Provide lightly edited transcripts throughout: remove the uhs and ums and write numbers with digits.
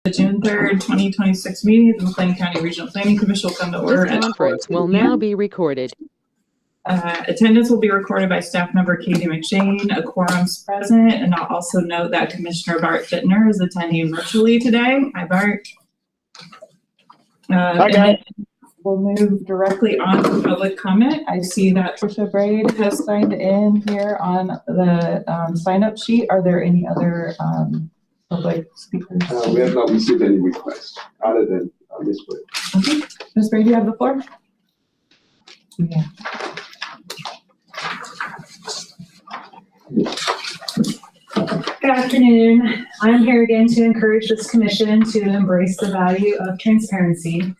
The June 3rd, 2026 meeting of the McLean County Regional Planning Commission will come to order. This conference will now be recorded. Attendance will be recorded by staff member Katie McShane. A quorum's present, and I'll also note that Commissioner Bart Fittner is attending virtually today. Hi, Bart. Okay. We'll move directly on to public comment. I see that Trisha Braid has signed in here on the sign-up sheet. Are there any other public speakers? We have not received any requests other than this way. Okay. Ms. Braid, you have the floor. Yeah. Good afternoon. I'm here again to encourage this commission to embrace the value of transparency.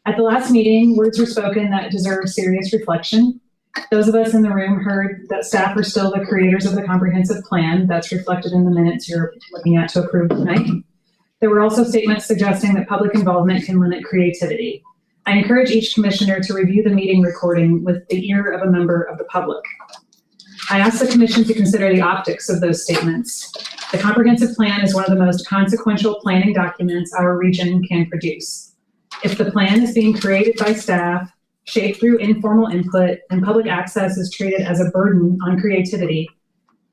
At the last meeting, words were spoken that deserve serious reflection. Those of us in the room heard that staff are still the creators of the comprehensive plan that's reflected in the minutes you're looking at to approve tonight. There were also statements suggesting that public involvement can limit creativity. I encourage each commissioner to review the meeting recording with the ear of a member of the public. I ask the commission to consider the optics of those statements. The comprehensive plan is one of the most consequential planning documents our region can produce. If the plan is being created by staff, shaped through informal input, and public access is treated as a burden on creativity,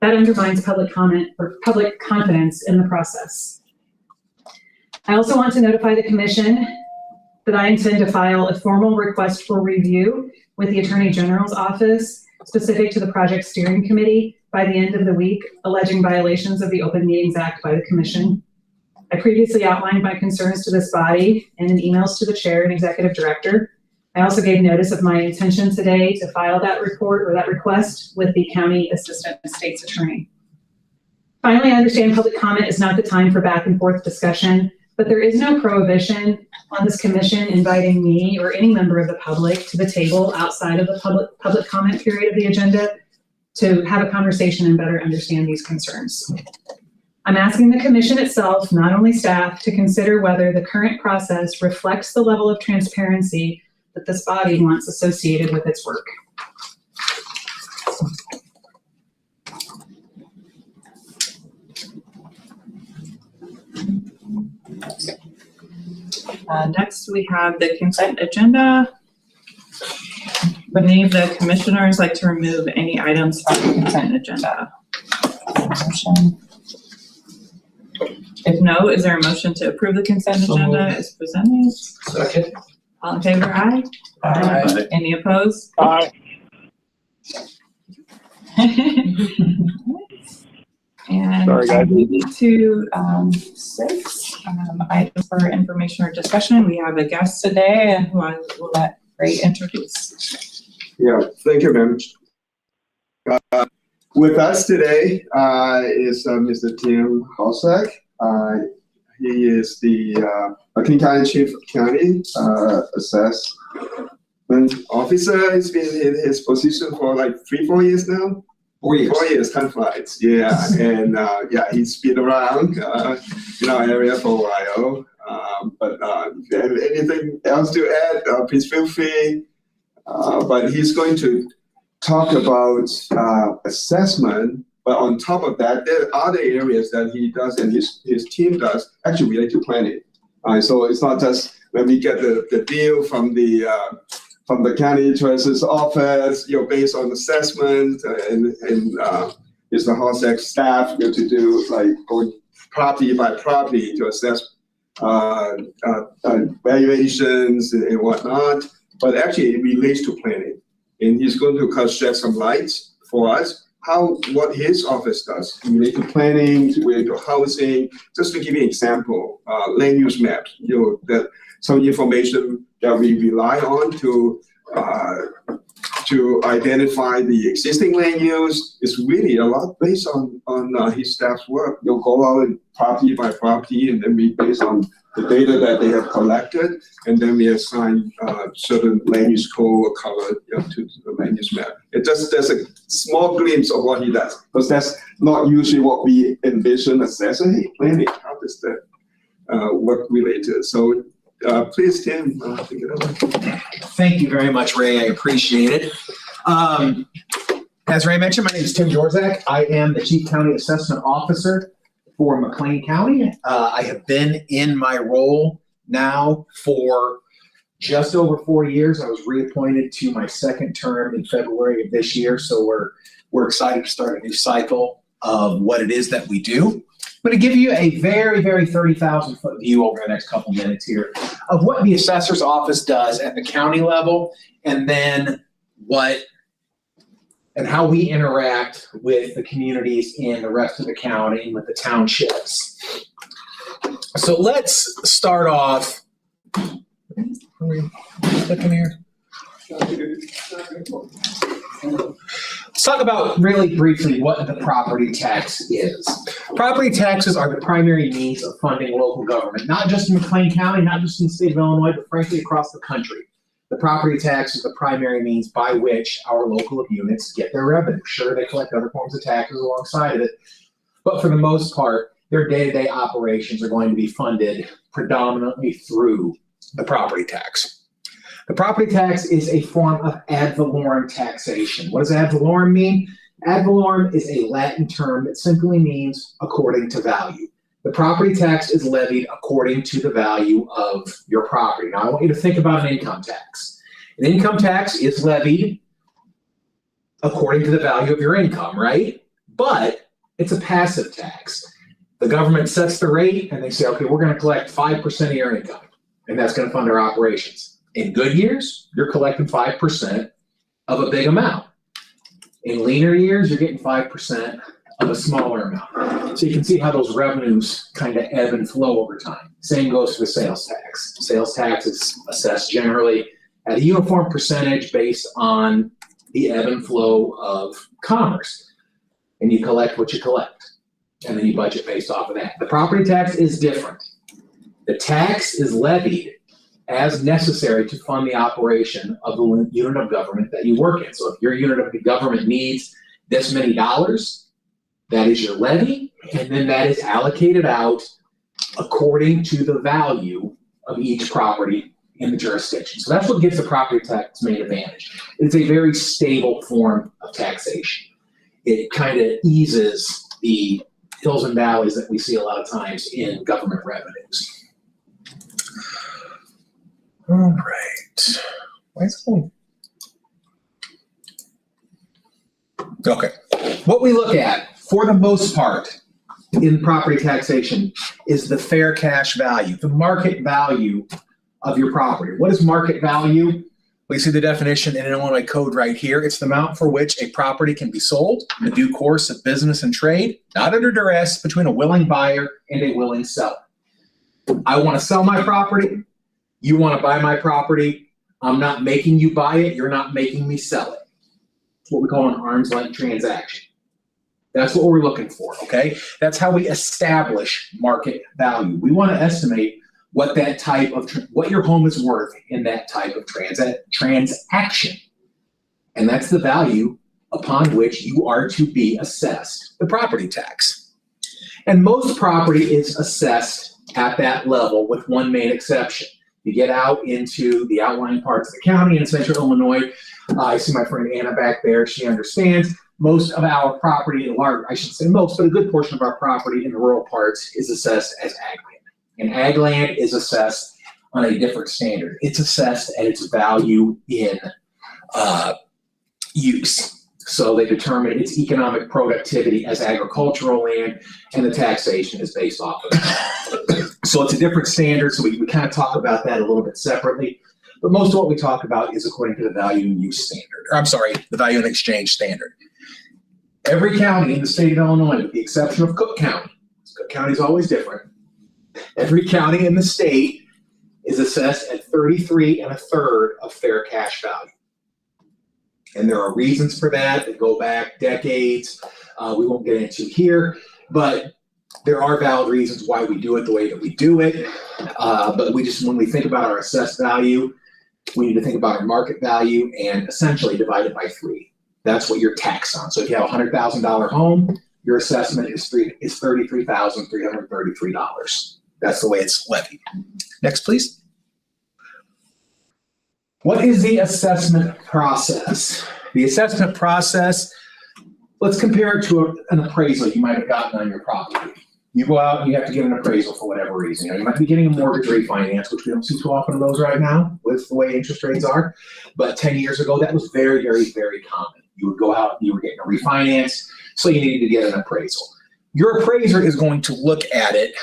that undermines public comment or public confidence in the process. I also want to notify the commission that I intend to file a formal request for review with the Attorney General's office specific to the project steering committee by the end of the week, alleging violations of the Open Meetings Act by the commission. I previously outlined my concerns to this body and in emails to the chair and executive director. I also gave notice of my intention today to file that report or that request with the county assistant state's attorney. Finally, I understand public comment is not the time for back and forth discussion, but there is no prohibition on this commission inviting me or any member of the public to the table outside of the public comment period of the agenda to have a conversation and better understand these concerns. I'm asking the commission itself, not only staff, to consider whether the current process reflects the level of transparency that this body wants associated with its work. Next, we have the consent agenda. Would any of the commissioners like to remove any items from the consent agenda? Motion. If no, is there a motion to approve the consent agenda as presented? Second. All in favor, aye? Aye. Any opposed? Aye. And Sorry, guys. moving to 6 items for information or discussion. We have a guest today, and who I will let Ray introduce. Yeah, thank you, ma'am. With us today is Mr. Tim Hausak. He is the McLean County Chief County Assessment Officer. He's been in his position for like 3-4 years now. 4 years. 4 years, time flies. Yeah, and yeah, he's been around in our area for a while. But if you have anything else to add, please feel free. But he's going to talk about assessment. But on top of that, there are other areas that he does and his team does actually relate to planning. So it's not just when we get the deal from the county treasurer's office, based on assessment, and is the Hausak staff to do like going property by property to assess valuations and whatnot. But actually, it relates to planning, and he's going to shed some light for us what his office does relate to planning, relate to housing. Just to give you an example, land use maps. That some information that we rely on to identify the existing land use is really a lot based on his staff's work. You'll go out and property by property, and then we based on the data that they have collected, and then we assign certain land use code or color to the land use map. There's a small glimpse of what he does, because that's not usually what we envision assessing. Hey, planning, how does that work related? So please, Tim, take it over. Thank you very much, Ray. I appreciate it. As Ray mentioned, my name is Tim Jorzak. I am the Chief County Assessment Officer for McLean County. I have been in my role now for just over 4 years. I was reappointed to my second term in February of this year, so we're excited to start a new cycle of what it is that we do. I'm going to give you a very, very 30,000-foot view over the next couple minutes here of what the assessor's office does at the county level, and then how we interact with the communities in the rest of the county and with the townships. So let's start off. Looking here. Let's talk about really briefly what the property tax is. Property taxes are the primary means of funding local government, not just in McLean County, not just in the state of Illinois, but frankly across the country. The property tax is the primary means by which our local units get their revenue. Sure, they collect other forms of taxes alongside of it, but for the most part, their day-to-day operations are going to be funded predominantly through the property tax. The property tax is a form of ad valorem taxation. What does ad valorem mean? Ad valorem is a Latin term that simply means according to value. The property tax is levied according to the value of your property. Now, I want you to think about an income tax. An income tax is levied according to the value of your income, right? But it's a passive tax. The government sets the rate and they say, okay, we're going to collect 5% of your income, and that's going to fund our operations. In good years, you're collecting 5% of a big amount. In leaner years, you're getting 5% of a smaller amount. So you can see how those revenues kind of ebb and flow over time. Same goes for the sales tax. Sales tax is assessed generally at a uniform percentage based on the ebb and flow of commerce. And you collect what you collect. And then you budget based off of that. The property tax is different. The tax is levied as necessary to fund the operation of the unit of government that you work in. So if your unit of the government needs this many dollars, that is your levy, and then that is allocated out according to the value of each property in the jurisdiction. So that's what gives the property tax main advantage. It's a very stable form of taxation. It kind of eases the hills and valleys that we see a lot of times in government revenues. All right. Why is it going? Okay. What we look at, for the most part, in property taxation is the fair cash value, the market value of your property. What is market value? We see the definition in Illinois code right here. It's the amount for which a property can be sold in the due course of business and trade, not under duress, between a willing buyer and a willing seller. I want to sell my property. You want to buy my property. I'm not making you buy it. You're not making me sell it. It's what we call an arm's length transaction. That's what we're looking for, okay? That's how we establish market value. We want to estimate what that type of, what your home is worth in that type of transaction. And that's the value upon which you are to be assessed the property tax. And most property is assessed at that level with one main exception. You get out into the outlying parts of the county in central Illinois. I see my friend Anna back there. She understands most of our property, I should say most, but a good portion of our property in the rural parts is assessed as ag land. And ag land is assessed on a different standard. It's assessed at its value in use. So they determine its economic productivity as agricultural land, and the taxation is based off of that. So it's a different standard, so we kind of talk about that a little bit separately. But most of what we talk about is according to the value and use standard, or I'm sorry, the value and exchange standard. Every county in the state of Illinois, with the exception of Cook County, Cook County is always different. Every county in the state is assessed at 33 1/3 of fair cash value. And there are reasons for that that go back decades. We won't get into here, but there are valid reasons why we do it the way that we do it. But when we think about our assessed value, we need to think about our market value and essentially divide it by 3. That's what you're taxed on. So if you have a $100,000 home, your assessment is $33,333. That's the way it's levied. Next, please. What is the assessment process? The assessment process, let's compare it to an appraisal you might have gotten on your property. You go out and you have to get an appraisal for whatever reason. You might be getting a mortgage refinance, which we don't see too often of those right now with the way interest rates are. But 10 years ago, that was very, very, very common. You would go out, you were getting a refinance, so you needed to get an appraisal. Your appraiser is going to look at it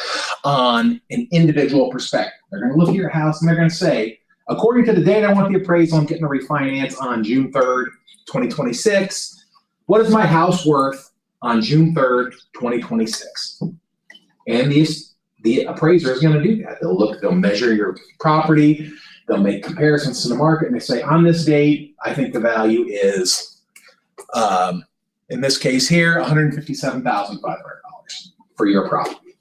on an individual perspective. They're going to look at your house and they're going to say, according to the date I want the appraisal, I'm getting a refinance on June 3rd, 2026. What is my house worth on June 3rd, 2026? And the appraiser is going to do that. They'll measure your property, they'll make comparisons to the market, and they say, on this date, I think the value is, in this case here, $157,500 for your property.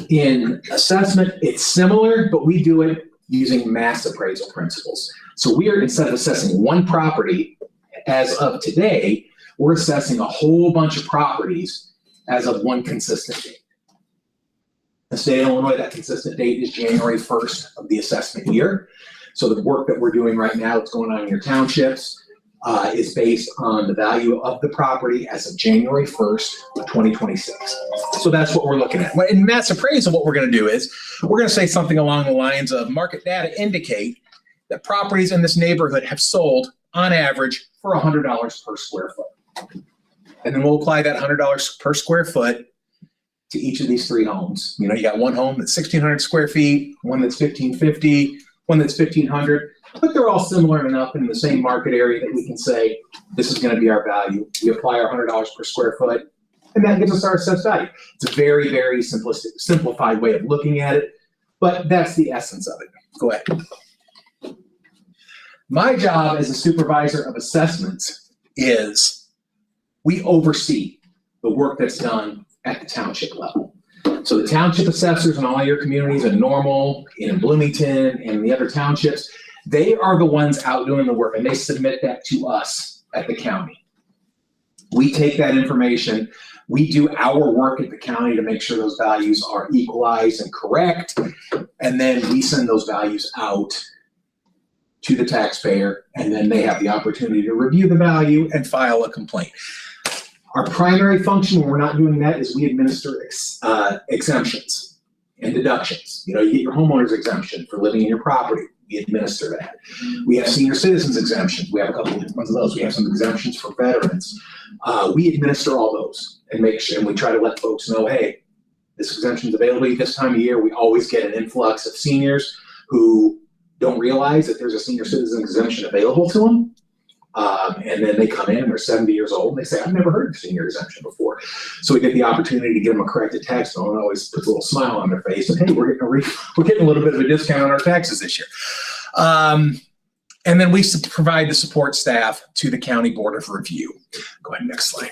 In assessment, it's similar, but we do it using mass appraisal principles. So we are, instead of assessing one property as of today, we're assessing a whole bunch of properties as of one consistent date. The state of Illinois, that consistent date is January 1st of the assessment year. So the work that we're doing right now that's going on in your townships is based on the value of the property as of January 1st of 2026. So that's what we're looking at. In mass appraisal, what we're going to do is we're going to say something along the lines of market data indicate that properties in this neighborhood have sold on average for $100 per square foot. And then we'll apply that $100 per square foot to each of these three homes. You got one home that's 1,600 square feet, one that's 1,550, one that's 1,500, but they're all similar enough in the same market area that we can say, this is going to be our value. We apply our $100 per square foot, and that gives us our assessed value. It's a very, very simplified way of looking at it, but that's the essence of it. Go ahead. My job as a supervisor of assessments is we oversee the work that's done at the township level. So the township assessors in all your communities in Normal, in Bloomington, and the other townships, they are the ones out doing the work, and they submit that to us at the county. We take that information, we do our work at the county to make sure those values are equalized and correct, and then we send those values out to the taxpayer, and then they have the opportunity to review the value and file a complaint. Our primary function when we're not doing that is we administer exemptions and deductions. You get your homeowner's exemption for living in your property. We administer that. We have senior citizens exemptions. We have a couple of different ones of those. We have some exemptions for veterans. We administer all those and make sure, and we try to let folks know, hey, this exemption is available this time of year. We always get an influx of seniors who don't realize that there's a senior citizen exemption available to them. And then they come in and they're 70 years old and they say, I've never heard of senior exemption before. So we get the opportunity to give them a corrected tax bill, and always puts a little smile on their face and, hey, we're getting a little bit of a discount on our taxes this year. And then we provide the support staff to the county board of review. Go ahead, next slide.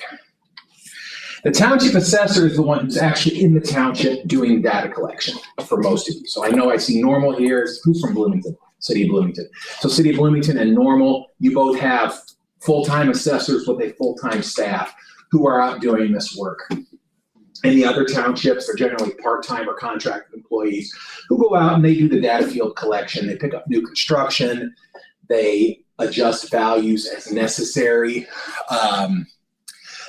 The township assessor is the one who's actually in the township doing data collection for most of you. So I know I see Normal here. Who's from Bloomington? City of Bloomington. So City of Bloomington and Normal, you both have full-time assessors with a full-time staff who are out doing this work. In the other townships, they're generally part-time or contracted employees who go out and they do the data field collection. They pick up new construction. They adjust values as necessary.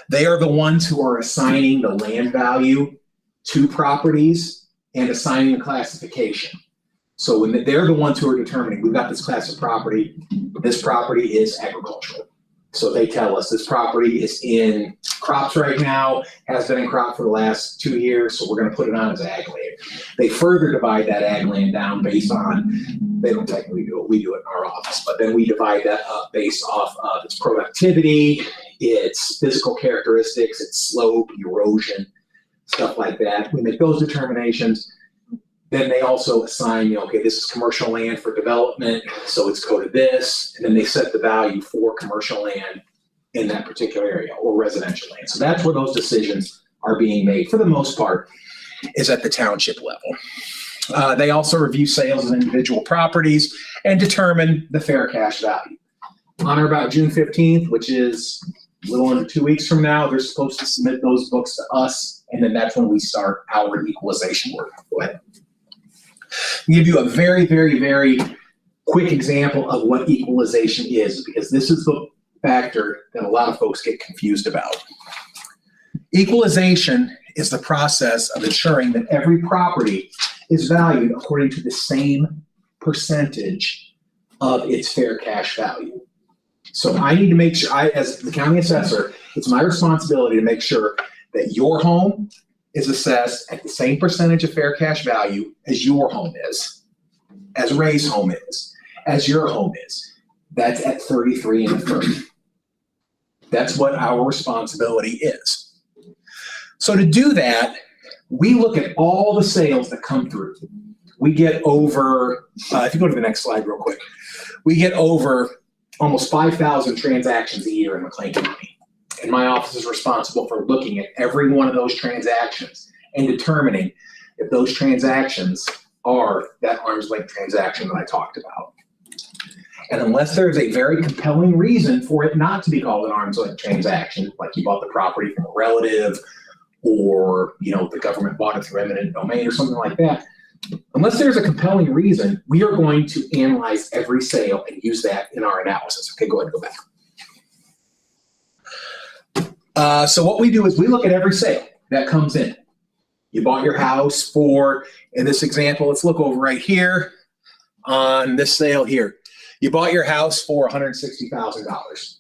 They are the ones who are assigning the land value to properties and assigning the classification. So when they're the ones who are determining, we've got this class of property, this property is agricultural. So they tell us this property is in crops right now, has been in crop for the last 2 years, so we're going to put it on as ag land. They further divide that ag land down based on, they don't technically do it, we do it in our office, but then we divide that up based off of its productivity, its physical characteristics, its slope, erosion, stuff like that. We make those determinations. Then they also assign, okay, this is commercial land for development, so it's coded this, and then they set the value for commercial land in that particular area or residential land. So that's where those decisions are being made, for the most part, is at the township level. They also review sales of individual properties and determine the fair cash value. On or about June 15th, which is a little under 2 weeks from now, they're supposed to submit those books to us, and then that's when we start our equalization work. Go ahead. I'll give you a very, very, very quick example of what equalization is, because this is the factor that a lot of folks get confused about. Equalization is the process of ensuring that every property is valued according to the same percentage of its fair cash value. So I need to make sure, as the county assessor, it's my responsibility to make sure that your home is assessed at the same percentage of fair cash value as your home is, as Ray's home is, as your home is. That's at 33 and a third. That's what our responsibility is. So to do that, we look at all the sales that come through. We get over, if you go to the next slide real quick, we get over almost 5,000 transactions a year in McLean County. And my office is responsible for looking at every one of those transactions and determining if those transactions are that arm's length transaction that I talked about. And unless there's a very compelling reason for it not to be called an arm's length transaction, like you bought the property from a relative, or the government bought it through eminent domain or something like that, unless there's a compelling reason, we are going to analyze every sale and use that in our analysis. Okay, go ahead and go back. So what we do is we look at every sale that comes in. You bought your house for, in this example, let's look over right here on this sale here. You bought your house for $160,000.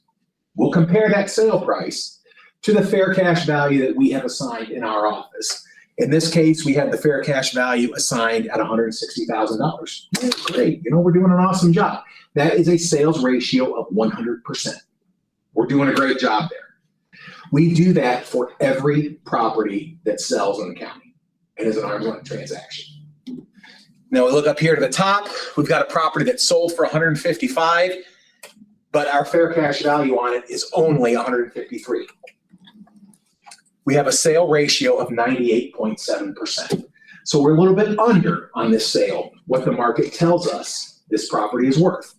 We'll compare that sale price to the fair cash value that we have assigned in our office. In this case, we have the fair cash value assigned at $160,000. Yeah, great, we're doing an awesome job. That is a sales ratio of 100%. We're doing a great job there. We do that for every property that sells in the county and is an arm's length transaction. Now we look up here to the top, we've got a property that sold for $155,000, but our fair cash value on it is only $153,000. We have a sale ratio of 98.7%. So we're a little bit under on this sale, what the market tells us this property is worth.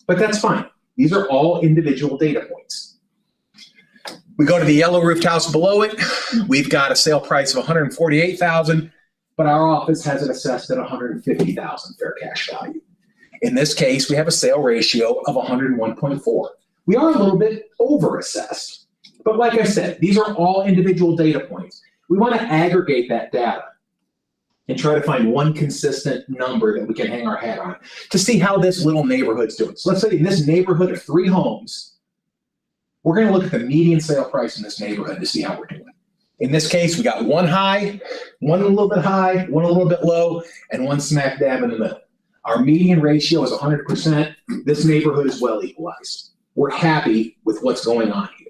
But that's fine. These are all individual data points. We go to the yellow roofed house below it. We've got a sale price of $148,000, but our office has it assessed at $150,000 fair cash value. In this case, we have a sale ratio of 101.4. We are a little bit over assessed. But like I said, these are all individual data points. We want to aggregate that data and try to find one consistent number that we can hang our hat on to see how this little neighborhood's doing. So let's say in this neighborhood of 3 homes, we're going to look at the median sale price in this neighborhood to see how we're doing. In this case, we got one high, one a little bit high, one a little bit low, and one smack dab in the middle. Our median ratio is 100%. This neighborhood is well equalized. We're happy with what's going on here.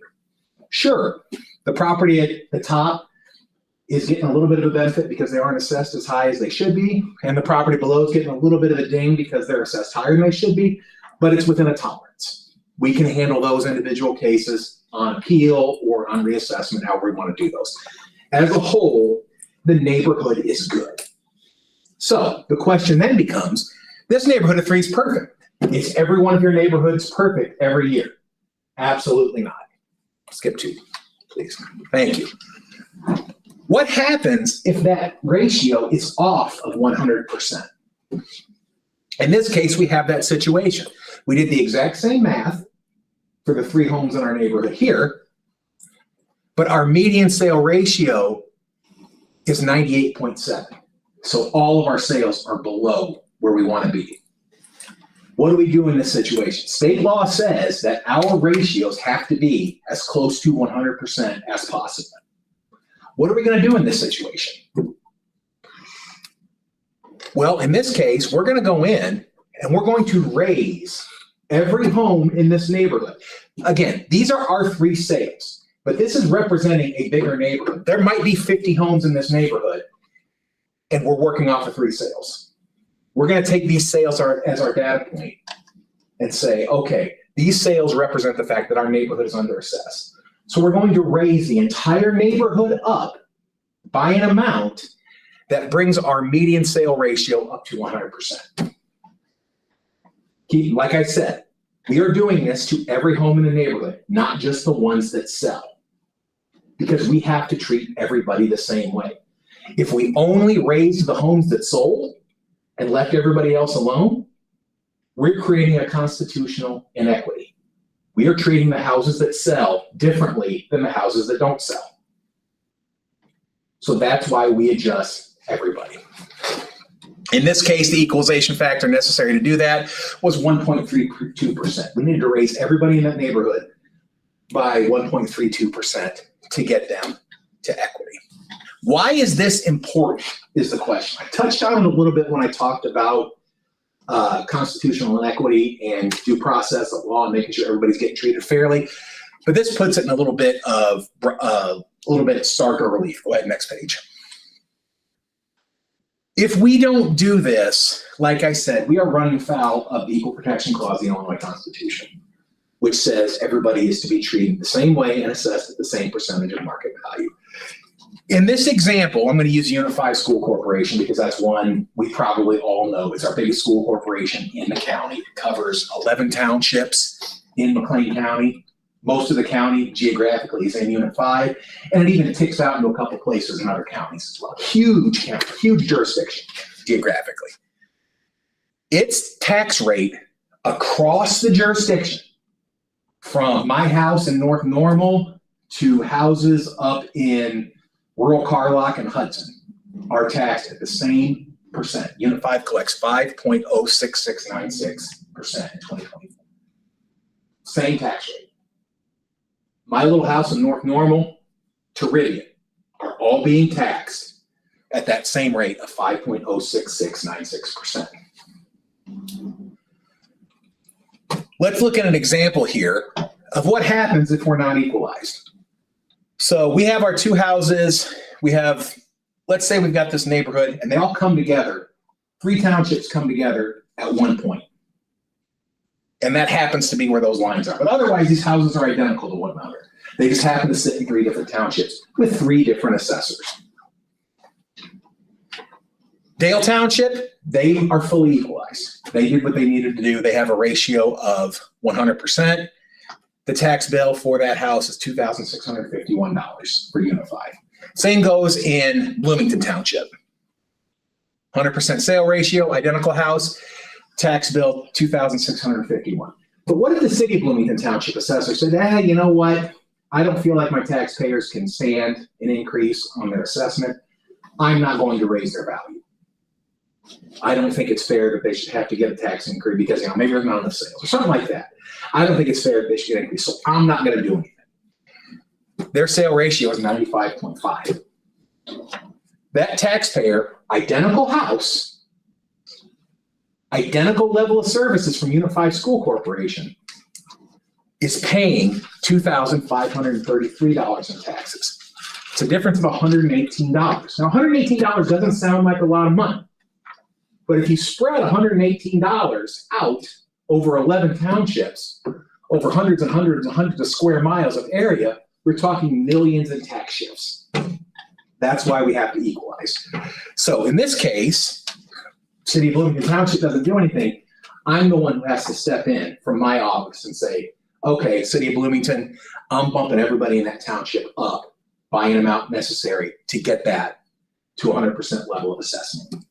Sure, the property at the top is getting a little bit of a benefit because they aren't assessed as high as they should be, and the property below is getting a little bit of a ding because they're assessed higher than they should be, but it's within a tolerance. We can handle those individual cases on appeal or on reassessment, however we want to do those. As a whole, the neighborhood is good. So the question then becomes, this neighborhood of 3 is perfect. Is every one of your neighborhoods perfect every year? Absolutely not. Skip 2, please. Thank you. What happens if that ratio is off of 100%? In this case, we have that situation. We did the exact same math for the 3 homes in our neighborhood here, but our median sale ratio is 98.7. So all of our sales are below where we want to be. What do we do in this situation? State law says that our ratios have to be as close to 100% as possible. What are we going to do in this situation? Well, in this case, we're going to go in and we're going to raise every home in this neighborhood. Again, these are our 3 sales, but this is representing a bigger neighborhood. There might be 50 homes in this neighborhood, and we're working off of 3 sales. We're going to take these sales as our data point and say, okay, these sales represent the fact that our neighborhood is underassessed. So we're going to raise the entire neighborhood up by an amount that brings our median sale ratio up to 100%. Like I said, we are doing this to every home in the neighborhood, not just the ones that sell, because we have to treat everybody the same way. If we only raised the homes that sold and left everybody else alone, we're creating a constitutional inequity. We are treating the houses that sell differently than the houses that don't sell. So that's why we adjust everybody. In this case, the equalization factor necessary to do that was 1.32%. We needed to raise everybody in that neighborhood by 1.32% to get them to equity. Why is this important is the question. I touched on it a little bit when I talked about constitutional inequity and due process of law and making sure everybody's getting treated fairly. But this puts it in a little bit of starker relief. Go ahead, next page. If we don't do this, like I said, we are running foul of the Equal Protection Clause of the Illinois Constitution, which says everybody is to be treated the same way and assessed at the same percentage of market value. In this example, I'm going to use Unified School Corporation because that's one we probably all know. It's our biggest school corporation in the county. It covers 11 townships in McLean County. Most of the county geographically is in Unit 5, and it even ticks out into a couple places in other counties as well. Huge county, huge jurisdiction geographically. Its tax rate across the jurisdiction, from my house in North Normal to houses up in rural Carlock and Hudson, are taxed at the same percent. Unit 5 collects 5.06696% in 2024. Same tax rate. My little house in North Normal to Rivian are all being taxed at that same rate of 5.06696%. Let's look at an example here of what happens if we're not equalized. So we have our two houses. We have, let's say we've got this neighborhood and they all come together. 3 townships come together at one point. And that happens to be where those lines are. But otherwise, these houses are identical to one another. They just happen to sit in 3 different townships with 3 different assessors. Dale Township, they are fully equalized. They did what they needed to do. They have a ratio of 100%. The tax bill for that house is $2,651 for Unit 5. Same goes in Bloomington Township. 100% sale ratio, identical house. Tax bill, $2,651. But what if the city of Bloomington Township assessor said, you know what? I don't feel like my taxpayers can stand an increase on their assessment. I'm not going to raise their value. I don't think it's fair that they should have to get a tax increase because maybe there's not enough sales or something like that. I don't think it's fair that they should get an increase, so I'm not going to do anything. Their sale ratio is 95.5. That taxpayer, identical house, identical level of services from Unified School Corporation, is paying $2,533 in taxes. It's a difference of $118. Now, $118 doesn't sound like a lot of money, but if you spread $118 out over 11 townships, over hundreds and hundreds and hundreds of square miles of area, we're talking millions in tax shifts. That's why we have to equalize. So in this case, City of Bloomington Township doesn't do anything. I'm the one who has to step in from my office and say, okay, City of Bloomington, I'm bumping everybody in that township up by an amount necessary to get that to 100% level of assessment.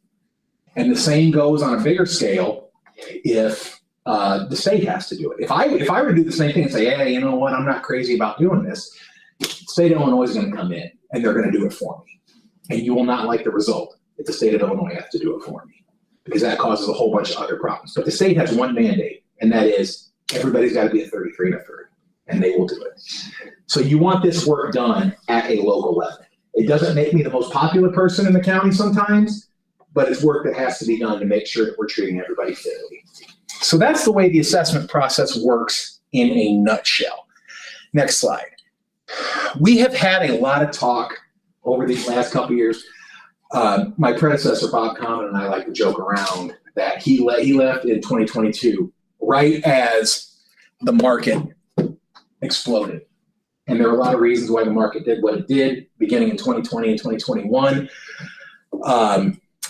And the same goes on a bigger scale if the state has to do it. If I were to do the same thing and say, hey, you know what, I'm not crazy about doing this, the state of Illinois is going to come in and they're going to do it for me. And you will not like the result if the state of Illinois has to do it for me, because that causes a whole bunch of other problems. But the state has one mandate, and that is everybody's got to be at 33 1/3, and they will do it. So you want this work done at a local level. It doesn't make me the most popular person in the county sometimes, but it's work that has to be done to make sure that we're treating everybody fairly. So that's the way the assessment process works in a nutshell. Next slide. We have had a lot of talk over these last couple of years. My predecessor, Bob Common, and I like to joke around that he left in 2022 right as the market exploded. And there are a lot of reasons why the market did what it did, beginning in 2020 and 2021.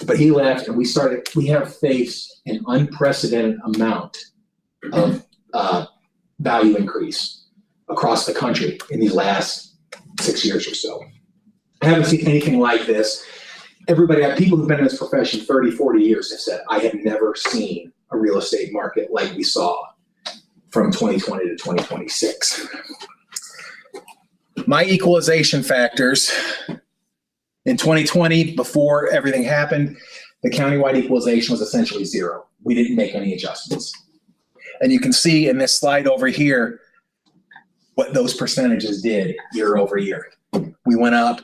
But he left, and we have faced an unprecedented amount of value increase across the country in these last 6 years or so. I haven't seen anything like this. People who've been in this profession 30, 40 years have said, I have never seen a real estate market like we saw from 2020 to 2026. My equalization factors In 2020, before everything happened, the countywide equalization was essentially zero. We didn't make any adjustments. And you can see in this slide over here what those percentages did year over year. We went up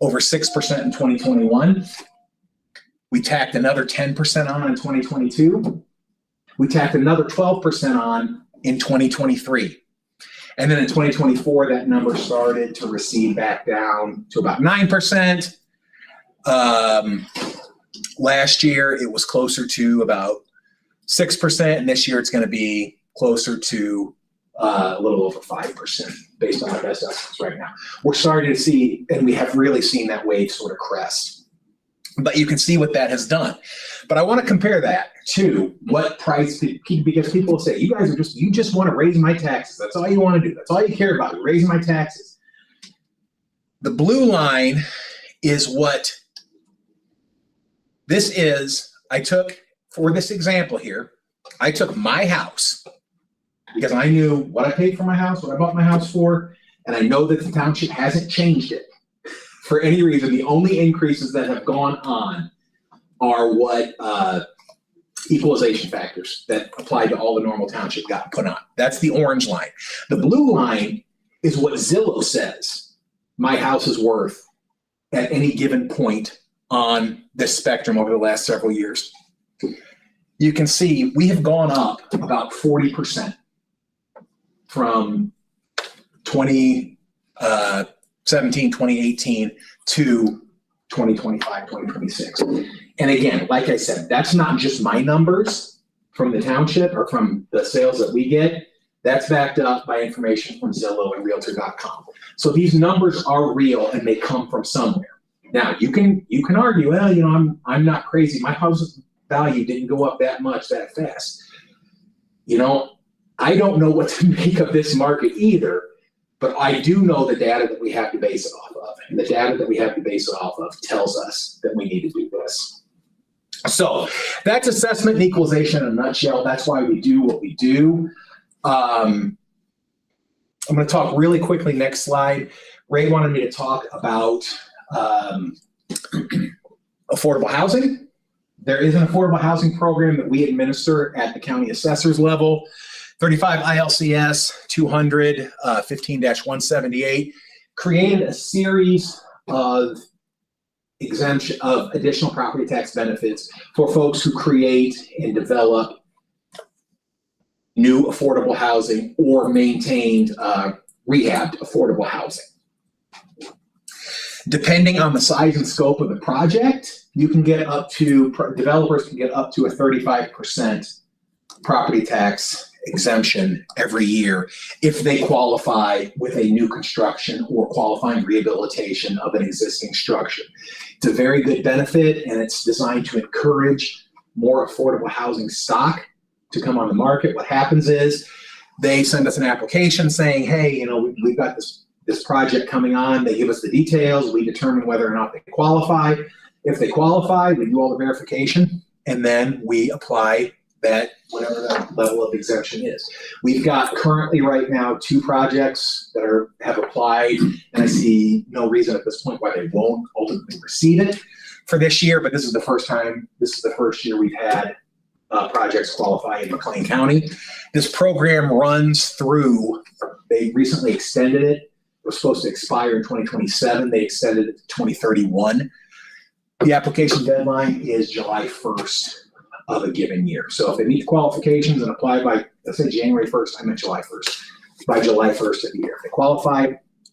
over 6% in 2021. We tacked another 10% on in 2022. We tacked another 12% on in 2023. And then in 2024, that number started to recede back down to about 9%. Last year, it was closer to about 6%, and this year it's going to be closer to a little over 5% based on our best estimates right now. We're starting to see, and we have really seen that wave sort of crest. But you can see what that has done. But I want to compare that to what price, because people will say, you just want to raise my taxes. That's all you want to do. That's all you care about, you're raising my taxes. The blue line is what this is. I took, for this example here, I took my house because I knew what I paid for my house, what I bought my house for, and I know that the township hasn't changed it for any reason. The only increases that have gone on are what equalization factors that apply to all the normal township got put on. That's the orange line. The blue line is what Zillow says my house is worth at any given point on this spectrum over the last several years. You can see we have gone up about 40% from 2017, 2018 to 2025, 2026. And again, like I said, that's not just my numbers from the township or from the sales that we get. That's backed up by information from Zillow and Realtor.com. So these numbers are real and they come from somewhere. Now you can argue, well, I'm not crazy. My house value didn't go up that much that fast. I don't know what to make of this market either, but I do know the data that we have to base it off of. And the data that we have to base it off of tells us that we need to do this. So that's assessment and equalization in a nutshell. That's why we do what we do. I'm going to talk really quickly, next slide. Ray wanted me to talk about affordable housing. There is an affordable housing program that we administer at the county assessor's level. 35 ILCS 200 15-178 created a series of exemption of additional property tax benefits for folks who create and develop new affordable housing or maintained rehabbed affordable housing. Depending on the size and scope of the project, you can get up to, developers can get up to a 35% property tax exemption every year if they qualify with a new construction or qualifying rehabilitation of an existing structure. It's a very good benefit, and it's designed to encourage more affordable housing stock to come on the market. What happens is they send us an application saying, hey, we've got this project coming on. They give us the details. We determine whether or not they qualify. If they qualify, we do all the verification, and then we apply that, whatever that level of exemption is. We've got currently right now 2 projects that have applied, and I see no reason at this point why they won't ultimately receive it for this year, but this is the first year we've had projects qualify in McLean County. This program runs through, they recently extended it. It was supposed to expire in 2027. They extended it to 2031. The application deadline is July 1st of a given year. So if they meet the qualifications and apply by, let's say January 1st, I meant July 1st, by July 1st of the year. If they qualify,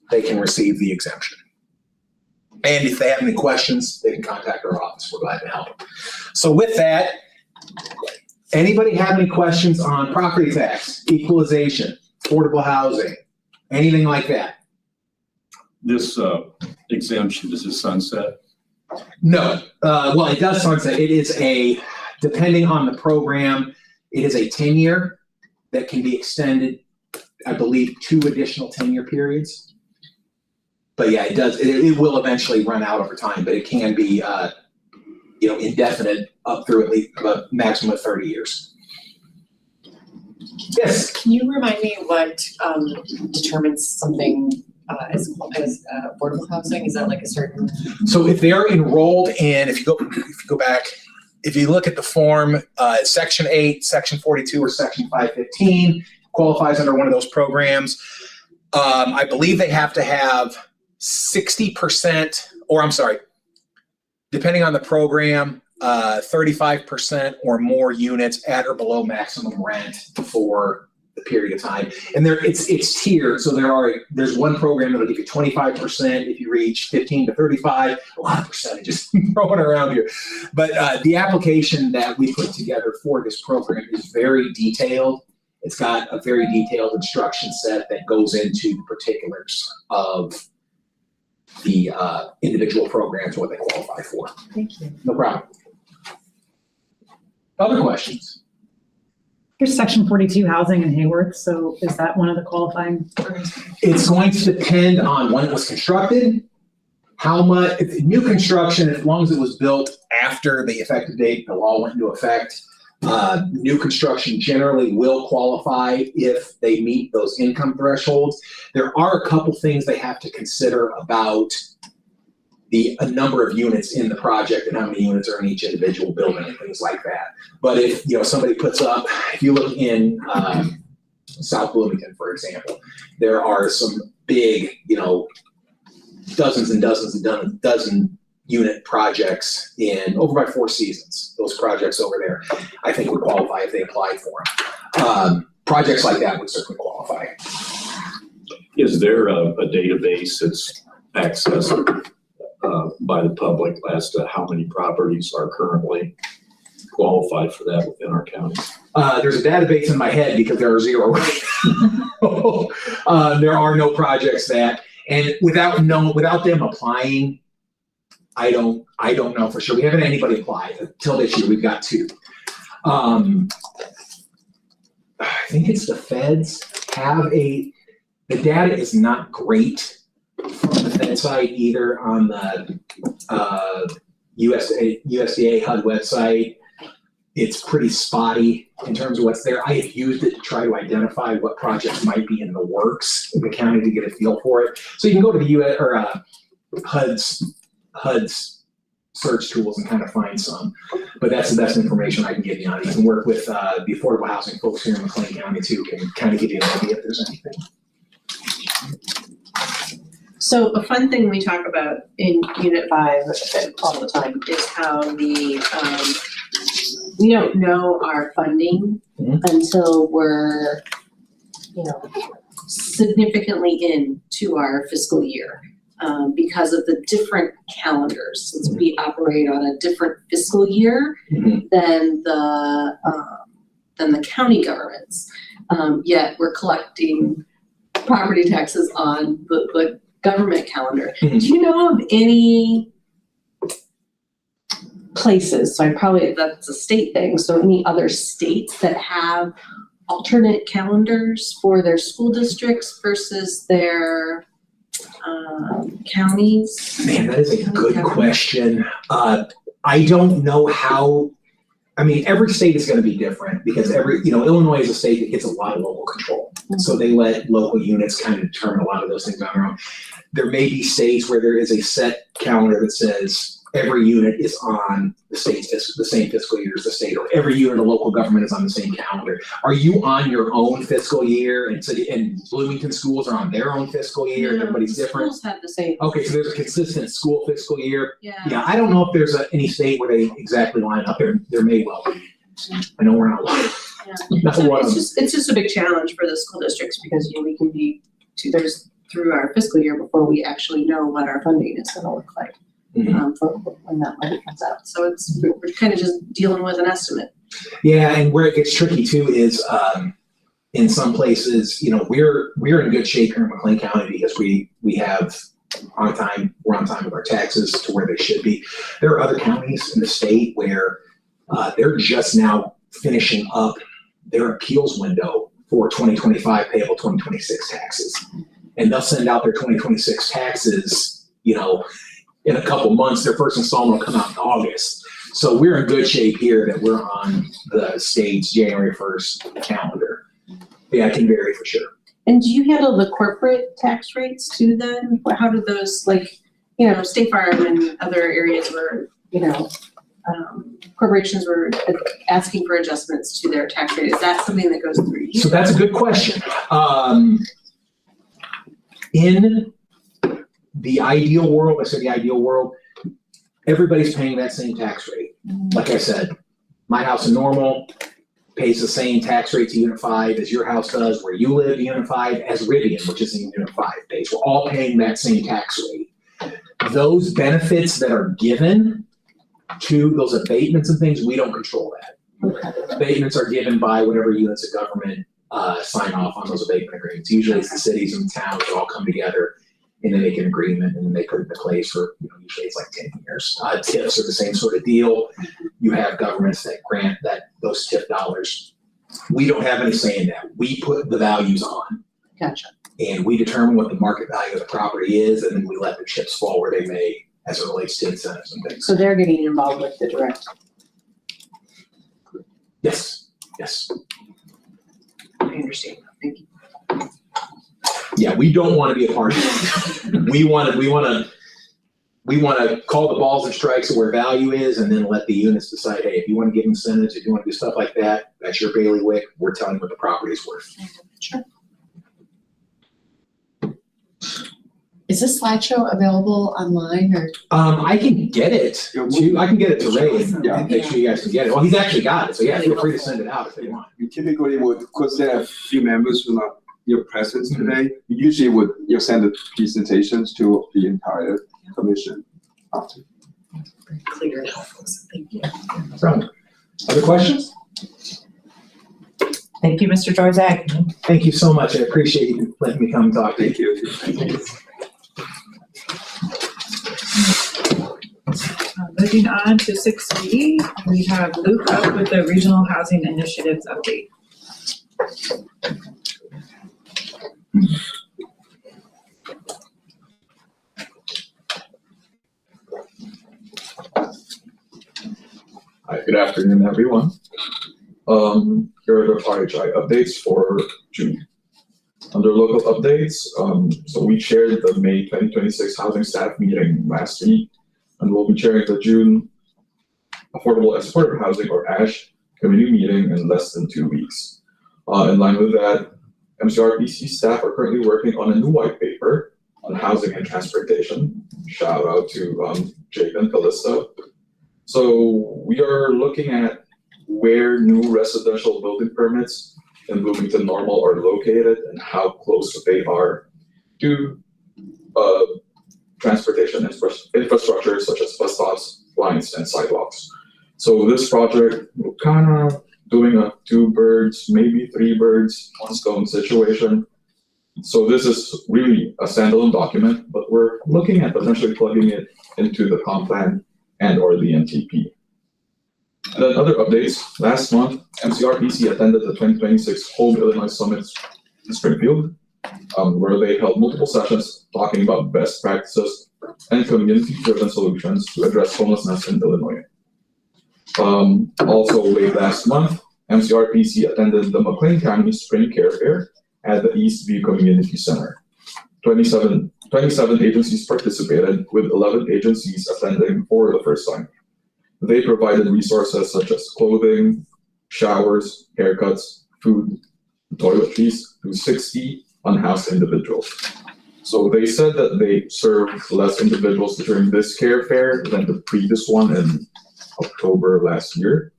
they can receive the exemption. And if they have any questions, they can contact our office. We're glad to help. So with that, anybody have any questions on property tax, equalization, affordable housing, anything like that? This exemption, does it sunset? No. Well, it does sunset. It is depending on the program, it is a 10-year that can be extended, I believe, 2 additional 10-year periods. But yeah, it does. It will eventually run out over time, but it can be, indefinite up through at least a maximum of 30 years. Yes. Can you remind me what determines something as affordable housing? Is that like a certain? So if they are enrolled in, if you go back, if you look at the form, Section 8, Section 42, or Section 515 qualifies under one of those programs. I believe they have to have 60%, or I'm sorry, depending on the program, 35% or more units at or below maximum rent for the period of time. And it's tiered. So there's one program that'll give you 25% if you reach 15 to 35, a lot of percentages throwing around here. But the application that we put together for this program is very detailed. It's got a very detailed instruction set that goes into the particulars of the individual programs, what they qualify for. Thank you. No problem. Other questions? Here's section 42 housing in Hayworth. So is that one of the qualifying programs? It's going to depend on when it was constructed, how much, if new construction, as long as it was built after the effective date the law went into effect, new construction generally will qualify if they meet those income thresholds. There are a couple things they have to consider about a number of units in the project and how many units are in each individual building and things like that. But if somebody puts up, if you look in South Bloomington, for example, there are some big, dozens and dozens and dozen unit projects in over by Four Seasons. Those projects over there, I think would qualify if they applied for them. Projects like that would certainly qualify. Is there a database that's accessed by the public as to how many properties are currently qualified for that within our county? There's a database in my head because there are zero right now. There are no projects that, and without them applying, I don't know for sure. We haven't had anybody apply until this year. We've got 2. I think it's the feds have the data is not great from the Fed side either on the USDA HUD website. It's pretty spotty in terms of what's there. I have used it to try to identify what projects might be in the works in the county to get a feel for it. So you can go to the US or HUD's search tools and kind of find some, but that's the best information I can give you on it. You can work with the affordable housing folks here in McLean County too, can kind of give you an idea if there's anything. So a fun thing we talk about in Unit 5 all the time is how we don't know our funding until we're, significantly into our fiscal year. Because of the different calendars, since we operate on a different fiscal year than the county governments. Yet we're collecting property taxes on the government calendar. Do you know of any places, so that's a state thing, so any other states that have alternate calendars for their school districts versus their counties? Man, that is a good question. I don't know how. I mean, every state is going to be different because Illinois is a state that gets a lot of local control. So they let local units kind of determine a lot of those things on their own. There may be states where there is a set calendar that says every unit is on the same fiscal year as the state, or every unit of local government is on the same calendar. Are you on your own fiscal year? And Bloomington schools are on their own fiscal year, and everybody's different? Schools have the same. Okay, so there's a consistent school fiscal year. Yeah. Yeah, I don't know if there's any state where they exactly line up. There may well be. I know we're not lying. Not So one of them. it's just a big challenge for the school districts because we can be 2/3 through our fiscal year before we actually know what our funding is going to look like. For when that money comes out. So we're kind of just dealing with an estimate. Yeah, and where it gets tricky too is in some places, we're in good shape here in McLean County because we have we're on time with our taxes to where they should be. There are other counties in the state where they're just now finishing up their appeals window for 2025 payable 2026 taxes. And they'll send out their 2026 taxes, in a couple months. Their first installment will come out in August. So we're in good shape here that we're on the state's January 1st calendar. Yeah, it can vary for sure. And do you handle the corporate tax rates too then? How do those, like, State Farm and other areas where, corporations were asking for adjustments to their tax rate? Is that something that goes through you? So that's a good question. In the ideal world, I said the ideal world, everybody's paying that same tax rate. Like I said, my house in Normal pays the same tax rate to Unit 5 as your house does, where you live, Unit 5, as Rivian, which is in Unit 5 pays. We're all paying that same tax rate. Those benefits that are given to those abatements and things, we don't control that. Okay. Abatements are given by whatever units of government sign off on those abatement agreements. Usually it's the cities and towns that all come together and they make an agreement and then they put it into place for, usually it's like 10 years. TIFs are the same sort of deal. You have governments that grant those TIF dollars. We don't have any say in that. We put the values on. Gotcha. And we determine what the market value of the property is, and then we let the chips fall where they may as it relates to incentives and things. So they're getting involved with the direct. Yes. I understand. Thank you. Yeah, we don't want to be a party. We want to call the balls and strikes where value is, and then let the units decide, hey, if you want to give incentives, if you want to do stuff like that, that's your bailiwick. We're telling you what the property's worth. Sure. Is this slideshow available online or? I can get it I can get it to Ray and make sure you guys can get it. Well, he's actually got it, so yeah, feel free to send it out if they want. We typically would, because there are a few members who are not present today, we usually would send the presentations to the entire commission after. Clear and helpful. Thank you. So, other questions? Thank you, Mr. Jorzak. Thank you so much. I appreciate you letting me come talk to you. Thank you. Moving on to 6B, we have Luke up with the Regional Housing Initiatives update. Hi, good afternoon, everyone. Here are the RHI updates for June. Under local updates, so we chaired the May 2026 housing staff meeting last week, and we'll be chairing the June Affordable and Supportive Housing, or ASH, committee meeting in less than 2 weeks. In line with that, MCRPC staff are currently working on a new white paper on housing and transportation. Shout out to Jake and Calista. So we are looking at where new residential building permits in Bloomington Normal are located and how close they are to transportation infrastructure such as bus stops, lines, and sidewalks. So this project, we're kind of doing a 2 birds, maybe 3 birds, 1 stone situation. So this is really a standalone document, but we're looking at potentially plugging it into the comp plan and or the NTP. And then other updates, last month, MCRPC attended the 2026 Home Illinois Summit in Springfield, where they held multiple sessions talking about best practices and community-driven solutions to address homelessness in Illinois. Also late last month, MCRPC attended the McLean County Spring Care Fair at the Eastview Community Center. 27 agencies participated, with 11 agencies attending for the first time. They provided resources such as clothing, showers, haircuts, food, toiletries to 60 unhoused individuals. So they said that they served less individuals during this care fair than the previous one in October last year.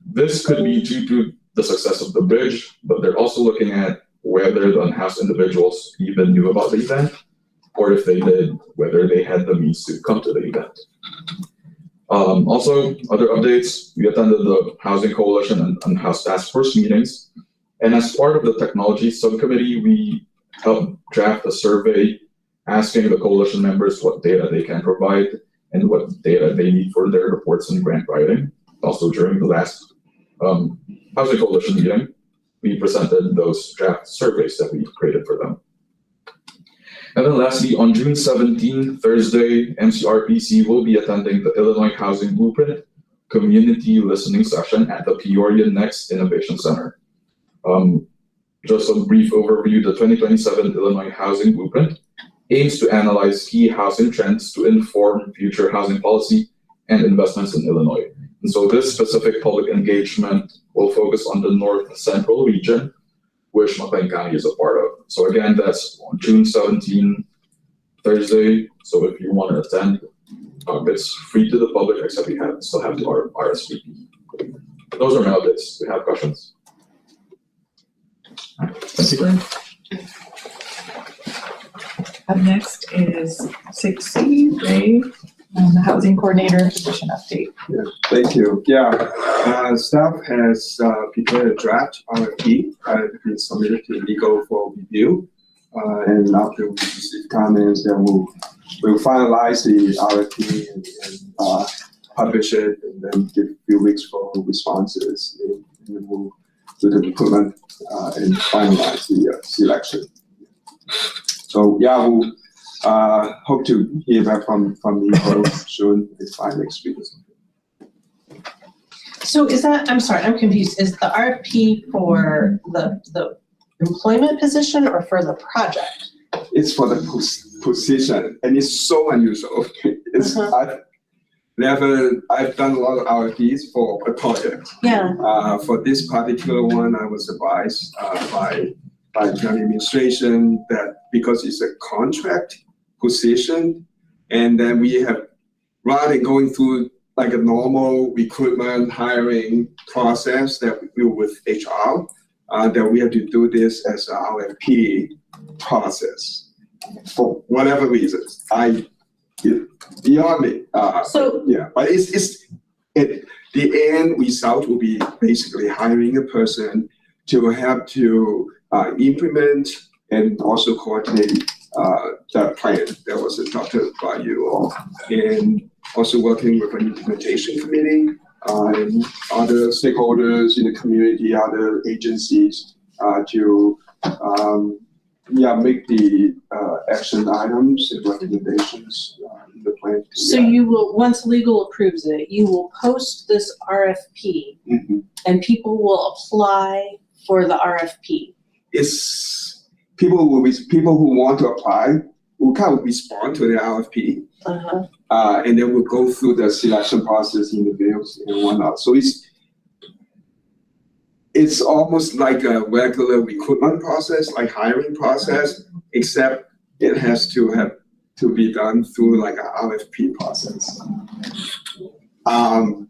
This could be due to the success of the bridge, but they're also looking at whether the unhoused individuals even knew about the event, or if they did, whether they had the means to come to the event. Also, other updates, we attended the Housing Coalition and Unhoused Task Force meetings. And as part of the technology subcommittee, we helped draft a survey asking the coalition members what data they can provide and what data they need for their reports and grant writing. Also, during the last Housing Coalition meeting, we presented those draft surveys that we created for them. And then lastly, on June 17, Thursday, MCRPC will be attending the Illinois Housing Blueprint Community Listening Session at the Peoria Next Innovation Center. just a brief overview, the 2027 Illinois Housing Blueprint aims to analyze key housing trends to inform future housing policy and investments in Illinois. And so this specific public engagement will focus on the North Central region, which McLean County is a part of. So again, that's on June 17, Thursday. So if you want to attend, it's free to the public, except you still have to RSVP. Those are my updates. Do you have questions? Thank you. Up next is 6C, Ray, the housing coordinator position update. Yeah, thank you. Yeah, staff has prepared a draft RFP to be submitted to legal for review. And after we receive comments, then we'll finalize the RFP and publish it, and then give a few weeks for responses. And then we'll do the recruitment and finalize the selection. So yeah, we'll hope to hear back from legal soon, it's by next week or something. So is that, I'm sorry, I'm confused. Is the RFP for the employment position or for the project? It's for the position, and it's so unusual. It's I've done a lot of RFPs for a project. Yeah. For this particular one, I was advised by the county administration that because it's a contract position, and then we have, rather than going through like a normal recruitment hiring process that we do with HR, that we have to do this as an RFP process for whatever reasons. Beyond me. So yeah, but the end result will be basically hiring a person to have to implement and also coordinate that plan that was adopted by you all, and also working with an implementation committee and other stakeholders in the community, other agencies to make the action items and recommendations in the plan. So you will, once legal approves it, you will post this RFP and people will apply for the RFP. It's people who want to apply will kind of respond to the RFP, and then we'll go through the selection process, interviews and whatnot. So it's almost like a regular recruitment process, like hiring process, except it has to be done through like an RFP process.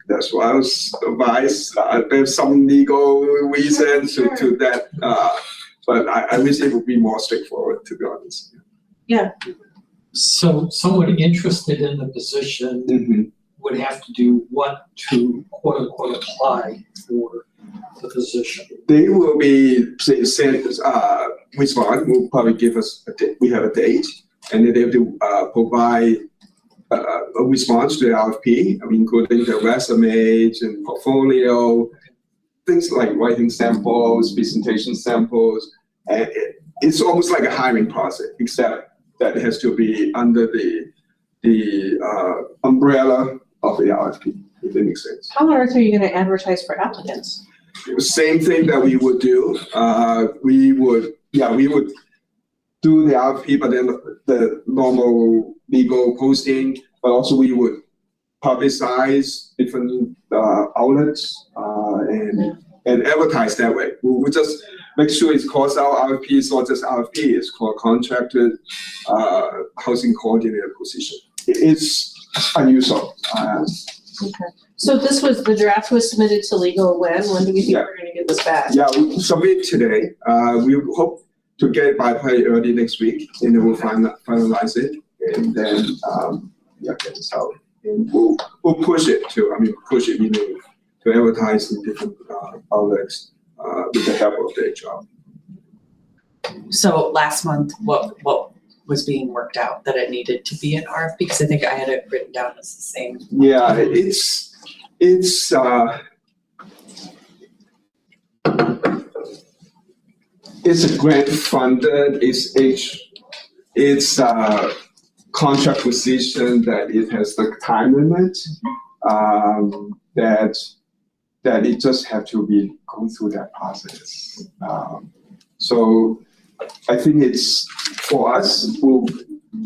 That's what I was advised. There's some legal reason to that, but I wish it would be more straightforward, to be honest. Yeah. So someone interested in the position would have to do what to quote unquote apply for the position? They will be respond, will probably give us we have a date, and then they have to provide a response to the RFP, including the resumes and portfolio, things like writing samples, presentation samples, and it's almost like a hiring process, except that it has to be under the umbrella of the RFP, if that makes sense. How on earth are you going to advertise for applicants? Same thing that we would do. We would do the RFP, but then the normal legal posting, but also we would publicize different outlets and advertise that way. We would just make sure it's called our RFP, it's not just RFP, it's called contracted housing coordinator position. It's unusual. Okay. So the draft was submitted to legal when? When do we think we're going to get this back? Yeah, we submit today. We hope to get it by probably early next week, and then we'll finalize it, and then get this out. And we'll push it meaning to advertise in different outlets with the help of the HR. So last month, what was being worked out that it needed to be an RFP? Because I think I had it written down as the same. Yeah, it's a grant funded, it's a contract position that it has the time limit, that it just have to be going through that process. So I think it's, for us,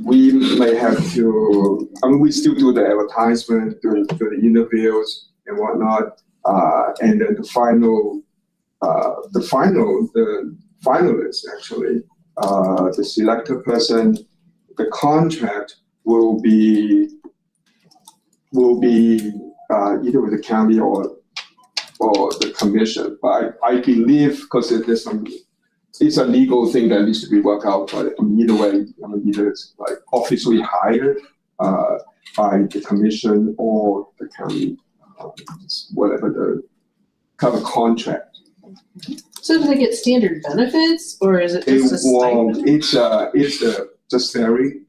we may have to, I mean, we still do the advertisement, do the interviews and whatnot. And then the finalists actually, the selected person, the contract will be either with the county or the commission. But I believe, because there's some, it's a legal thing that needs to be worked out, but either way, either it's like officially hired by the commission or the county, whatever the kind of contract. So do they get standard benefits or is it just a stipend? It's just salary.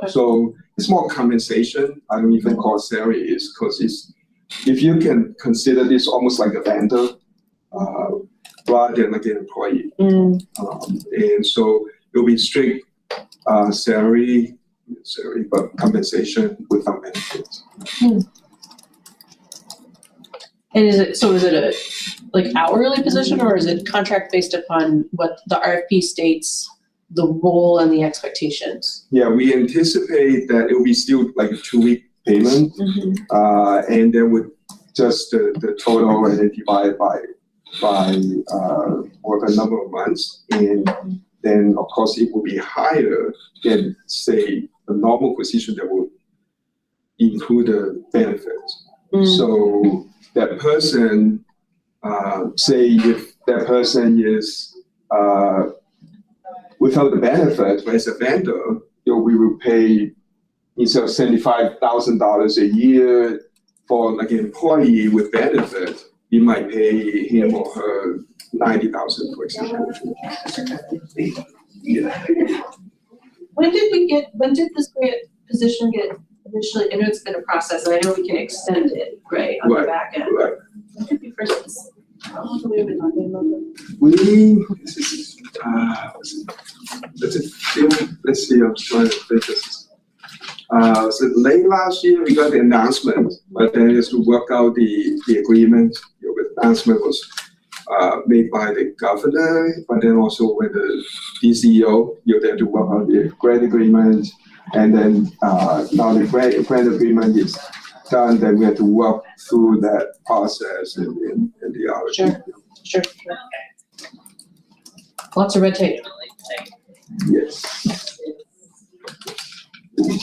So it's more compensation. I don't even call it salary, is because if you can consider this almost like a vendor, rather than like an employee. And so it'll be strict salary, but compensation without benefits. And is it a like hourly position or is it contract based upon what the RFP states, the role and the expectations? Yeah, we anticipate that it will be still like a 2-week payment, and then with just the total and then divided by or the number of months, and then of course it will be higher than say the normal position that will include the benefits. So that person, say if that person is without the benefit, but as a vendor, we will pay instead of $75,000 a year for like an employee with benefit, you might pay him or her $90,000, for example. When did this position get initially, I know it's been a process and I know we can extend it, right, on the back end. Right. When did we first, how long have we been talking about this? Let's see, I'm trying to think this. So late last year, we got the announcement, but then it's to work out the agreement. The announcement was made by the governor, but then also with the DCEO, they have to work on the grant agreement. And then now the grant agreement is done, then we have to work through that process in the RFP. Sure. Lots of red tape. Yes.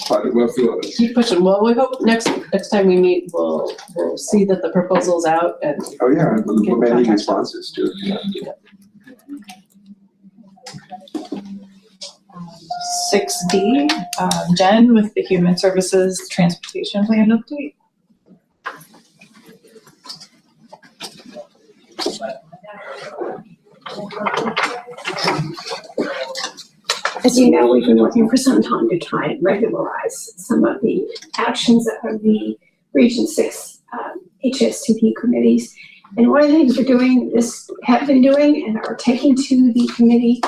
Try to work through it. Keep pushing. Well, we hope next time we meet, we'll see that the proposal's out and. Oh yeah, many responses too. Yeah. 6D, Jen with the Human Services Transportation Plan update. As you know, we've been working for some time to try and regularize some of the actions of the Region 6 HSTP committees. And one of the things have been doing and are taking to the committee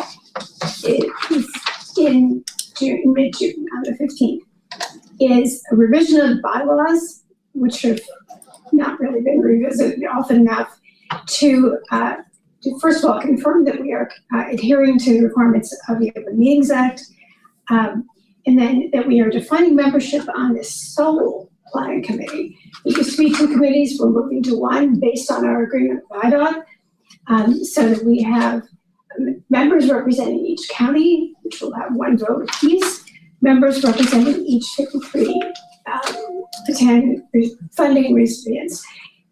is in mid-June, on the 15th, is a revision of the bylaws, which have not really been revisited often enough to first of all confirm that we are adhering to the requirements of the Open Meetings Act, and then that we are defining membership on the sole planning committee. It used to be 2 committees, we're moving to 1 based on our agreement with IDOT, so that we have members representing each county, which will have 1 vote apiece, members representing each 53 funding recipients.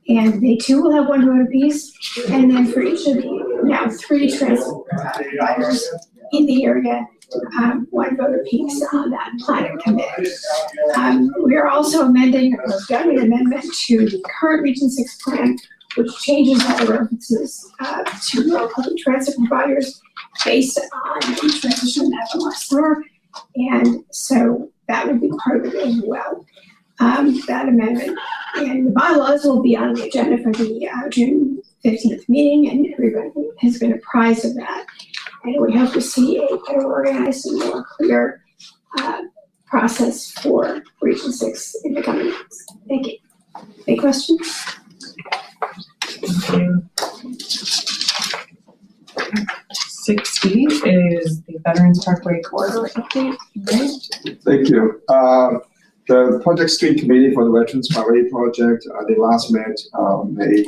And they too will have 1 vote apiece. And then for each of the now 3 transit providers in the area, 1 vote apiece on that planning committee. We are also amending, or have done an amendment to the current Region 6 plan, which changes all the references to rural public transit providers based on the transition FMSR. And so that would be part of it as well, that amendment. And the bylaws will be on the agenda for the June 15th meeting, and everybody has been apprised of that. And we hope to see a better organized and more clear process for Region 6 in the coming months. Thank you. Any questions? 6E is the Veterans Parkway Corridor update, right? Thank you. The Project Street Committee for the Veterans Parkway Project, they last met May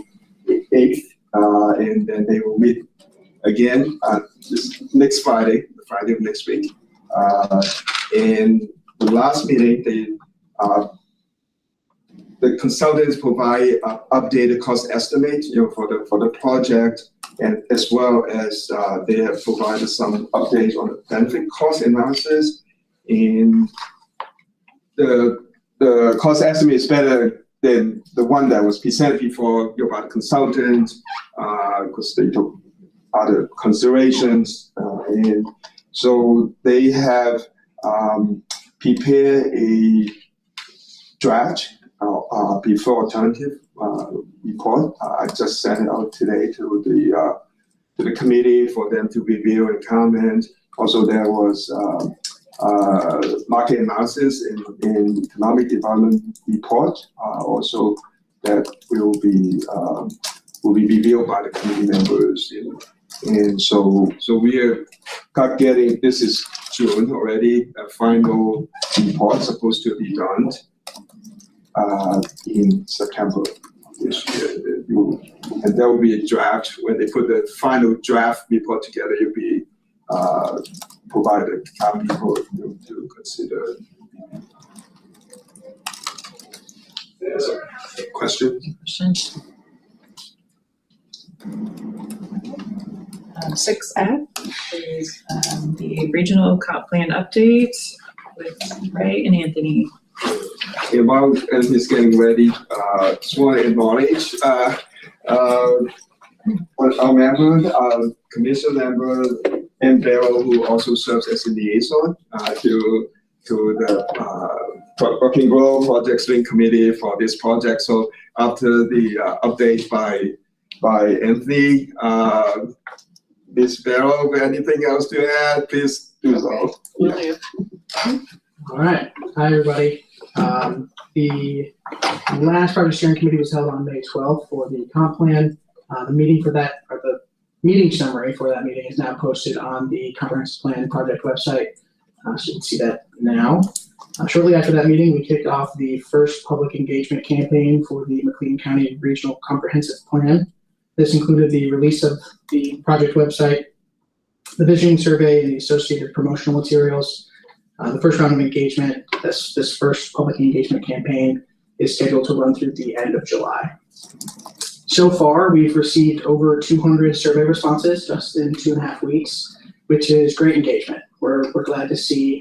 8th, and then they will meet again this next Friday, the Friday of next week. And the last meeting, the consultants provide updated cost estimate, for the project, and as well as they have provided some updates on the benefit cost analysis. And the cost estimate is better than the one that was presented before by the consultant, because they took other considerations, and so they have prepared a draft before alternative report. I just sent it out today to the committee for them to review and comment. Also, there was market analysis in economic development report, also that will be reviewed by the committee members. And so we are getting, this is June already, a final report supposed to be done in September this year. And there will be a draft. When they put the final draft report together, you'll be provided a copy for you to consider. Yes. Questions? 6F is the regional comp plan update with Ray and Anthony. While Anthony's getting ready, just want to acknowledge our member, commission member, and Beryl, who also serves as a liaison to the Working Group Project Stream Committee for this project. So after the update by Anthony, Ms. Beryl, anything else to add, please do so. Yeah. All right. Hi, everybody. The last Project Steering Committee was held on May 12th for the comp plan. The meeting for that, or the meeting summary for that meeting, is now posted on the Comprehensive Plan Project website. So you can see that now. Shortly after that meeting, we kicked off the first public engagement campaign for the McLean County Regional Comprehensive Plan. This included the release of the project website, the visioning survey, and the associated promotional materials. The first round of engagement, this first public engagement campaign, is scheduled to run through the end of July. So far, we've received over 200 survey responses just in 2.5 weeks, which is great engagement. We're glad to see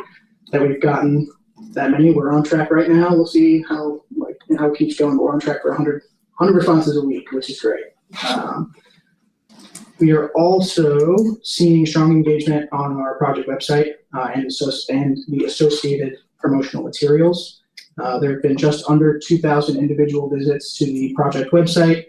that we've gotten that many. We're on track right now. We'll see how it keeps going. We're on track for 100 responses a week, which is great. We are also seeing strong engagement on our project website and the associated promotional materials. There have been just under 2,000 individual visits to the project website,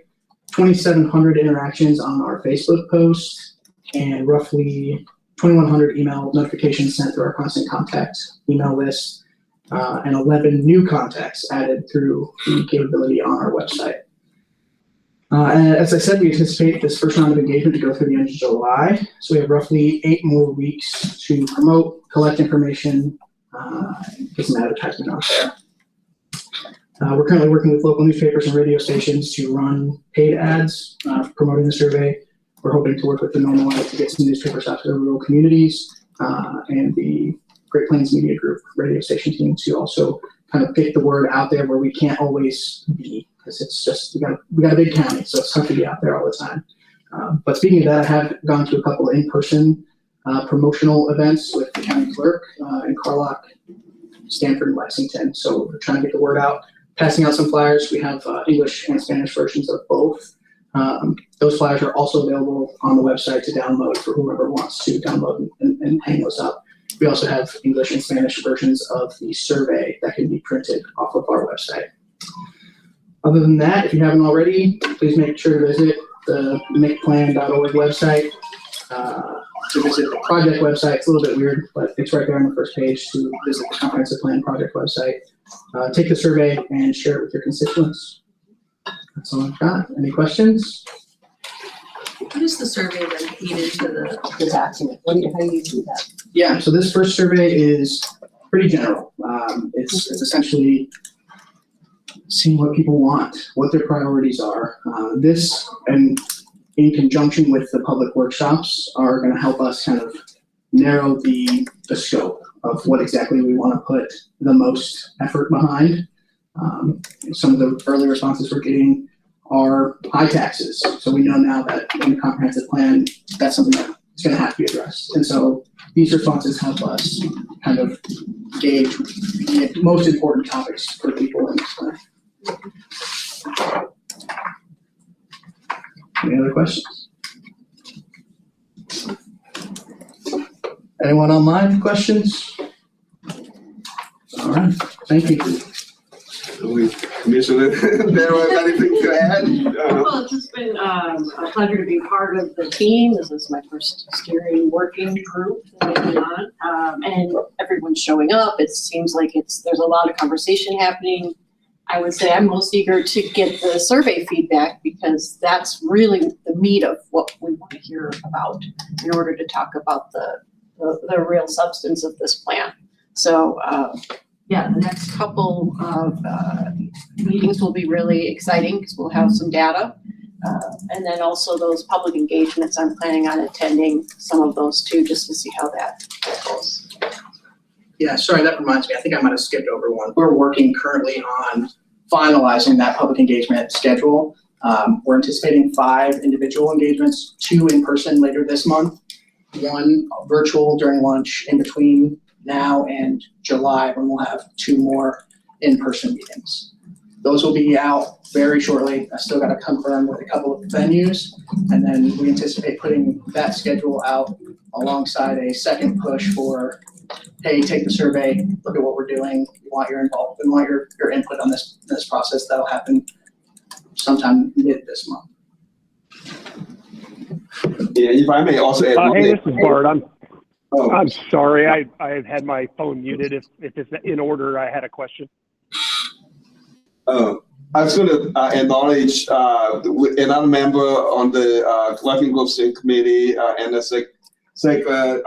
2,700 interactions on our Facebook post, and roughly 2,100 email notifications sent through our constant contact email list, and 11 new contacts added through the capability on our website. As I said, we anticipate this first round of engagement to go through the end of July. So we have roughly 8 more weeks to promote, collect information, get some advertisement out there. We're currently working with local newspapers and radio stations to run paid ads promoting the survey. We're hoping to work with the Normal Light to get some newspapers out to the rural communities, and the Great Plains Media Group radio station team to also kind of get the word out there where we can't always be, because it's just, we got a big county, so it's tough to be out there all the time. But speaking of that, I have gone to a couple of in-person promotional events with the county clerk in Carlock, Stanford, and Lexington. So we're trying to get the word out, passing out some flyers. We have English and Spanish versions of both. Those flyers are also available on the website to download for whoever wants to download and hang those up. We also have English and Spanish versions of the survey that can be printed off of our website. Other than that, if you haven't already, please make sure to visit the McPlan.org website. To visit the project website, it's a little bit weird, but it's right there on the first page to visit the Comprehensive Plan Project website. Take the survey and share it with your constituents. That's all I've got. Any questions? What is the survey that feed into the document? How do you do that? Yeah, so this first survey is pretty general. It's essentially seeing what people want, what their priorities are. This, and in conjunction with the public workshops, are going to help us kind of narrow the scope of what exactly we want to put the most effort behind. Some of the early responses we're getting are high taxes. So we know now that in the comprehensive plan, that's something that is going to have to be addressed. And so these responses help us kind of gauge the most important topics for people in this plan. Any other questions? Anyone online, questions? All right, thank you. Commissioner, there was anything to add? Well, it's just been a pleasure to be part of the team. This is my first steering working group that I've been on. And everyone's showing up. It seems like there's a lot of conversation happening. I would say I'm most eager to get the survey feedback because that's really the meat of what we want to hear about in order to talk about the real substance of this plan. So, yeah, the next couple of meetings will be really exciting because we'll have some data. And then also those public engagements, I'm planning on attending some of those too, just to see how that goes. Yeah, sorry, that reminds me. I think I might have skipped over one. We're working currently on finalizing that public engagement schedule. We're anticipating 5 individual engagements, 2 in person later this month, 1 virtual during lunch in between now and July, when we'll have 2 more in-person meetings. Those will be out very shortly. I still got to confirm with a couple of venues, and then we anticipate putting that schedule out alongside a second push for, hey, take the survey, look at what we're doing. We want your involvement, we want your input on this process. That'll happen sometime mid this month. Yeah, if I may also add. Hey, this is Bart. Oh. I'm sorry. I had my phone muted. If it's in order, I had a question. I was going to acknowledge another member on the working group steering committee and the secretary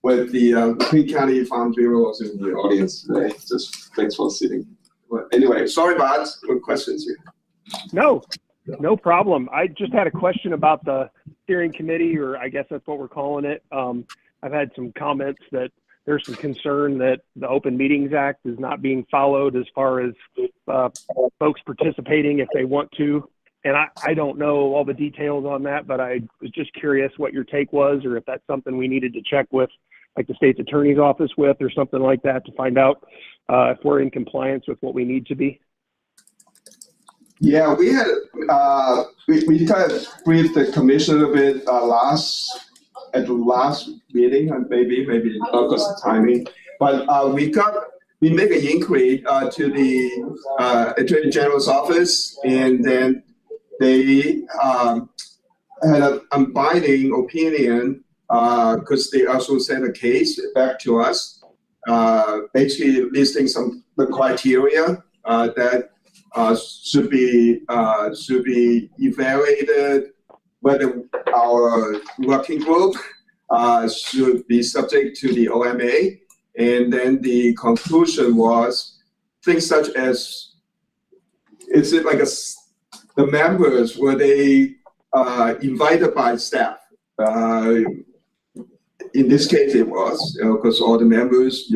with the McLean County Farm Bureau was in the audience today. Just thanks for sitting. But anyway, sorry, Bart. What questions here? No problem. I just had a question about the steering committee, or I guess that's what we're calling it. I've had some comments that there's some concern that the Open Meetings Act is not being followed as far as folks participating if they want to. And I don't know all the details on that, but I was just curious what your take was, or if that's something we needed to check with, like the state's attorney's office with, or something like that, to find out if we're in compliance with what we need to be. Yeah, we had we kind of briefed the commission a bit at the last meeting, and maybe because of timing. But we make an inquiry to the Attorney General's office, and then they had an unbinding opinion because they also sent a case back to us, basically listing the criteria that should be evaluated, whether our working group should be subject to the OMA. And then the conclusion was things such as, is it like the members, were they invited by staff? In this case, it was, because all the members,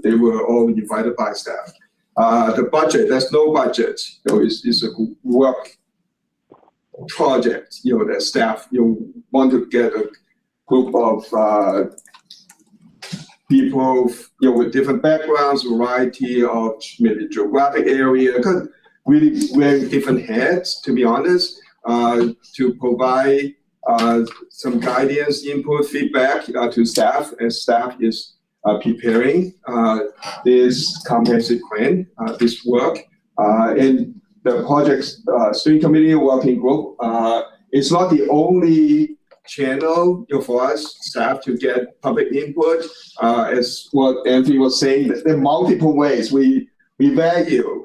they were all invited by staff. The budget, there's no budget. It's a work project. The staff, want to get a group of people, with different backgrounds, variety of maybe geographic area, really wearing different hats, to be honest, to provide some guidance, input, feedback to staff, as staff is preparing this comprehensive plan, this work, and the project's steering committee working group. It's not the only channel for us staff to get public input. As what Anthony was saying, there are multiple ways we value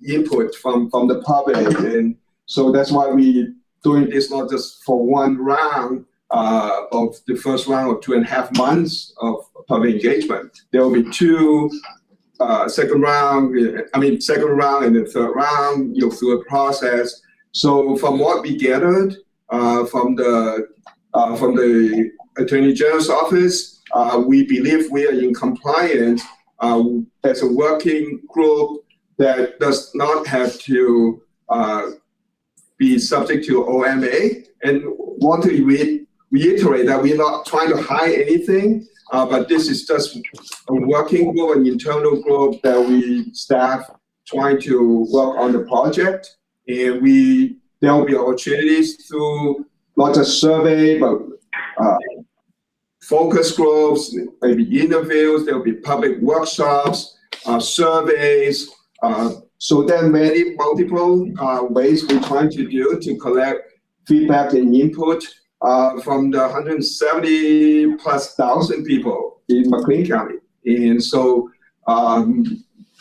input from the public, and so that's why we doing this not just for one round of the first round of 2.5 months of public engagement. There will be two second round and the third round, through a process. So from what we gathered from the Attorney General's office, we believe we are in compliance as a working group that does not have to be subject to OMA. And want to reiterate that we're not trying to hide anything, but this is just a working group, an internal group that we staff trying to work on the project. And there will be opportunities through not just survey, but focus groups, maybe interviews, there will be public workshops, surveys. So there are multiple ways we're trying to do to collect feedback and input from the 170,000+ people in McLean County. And so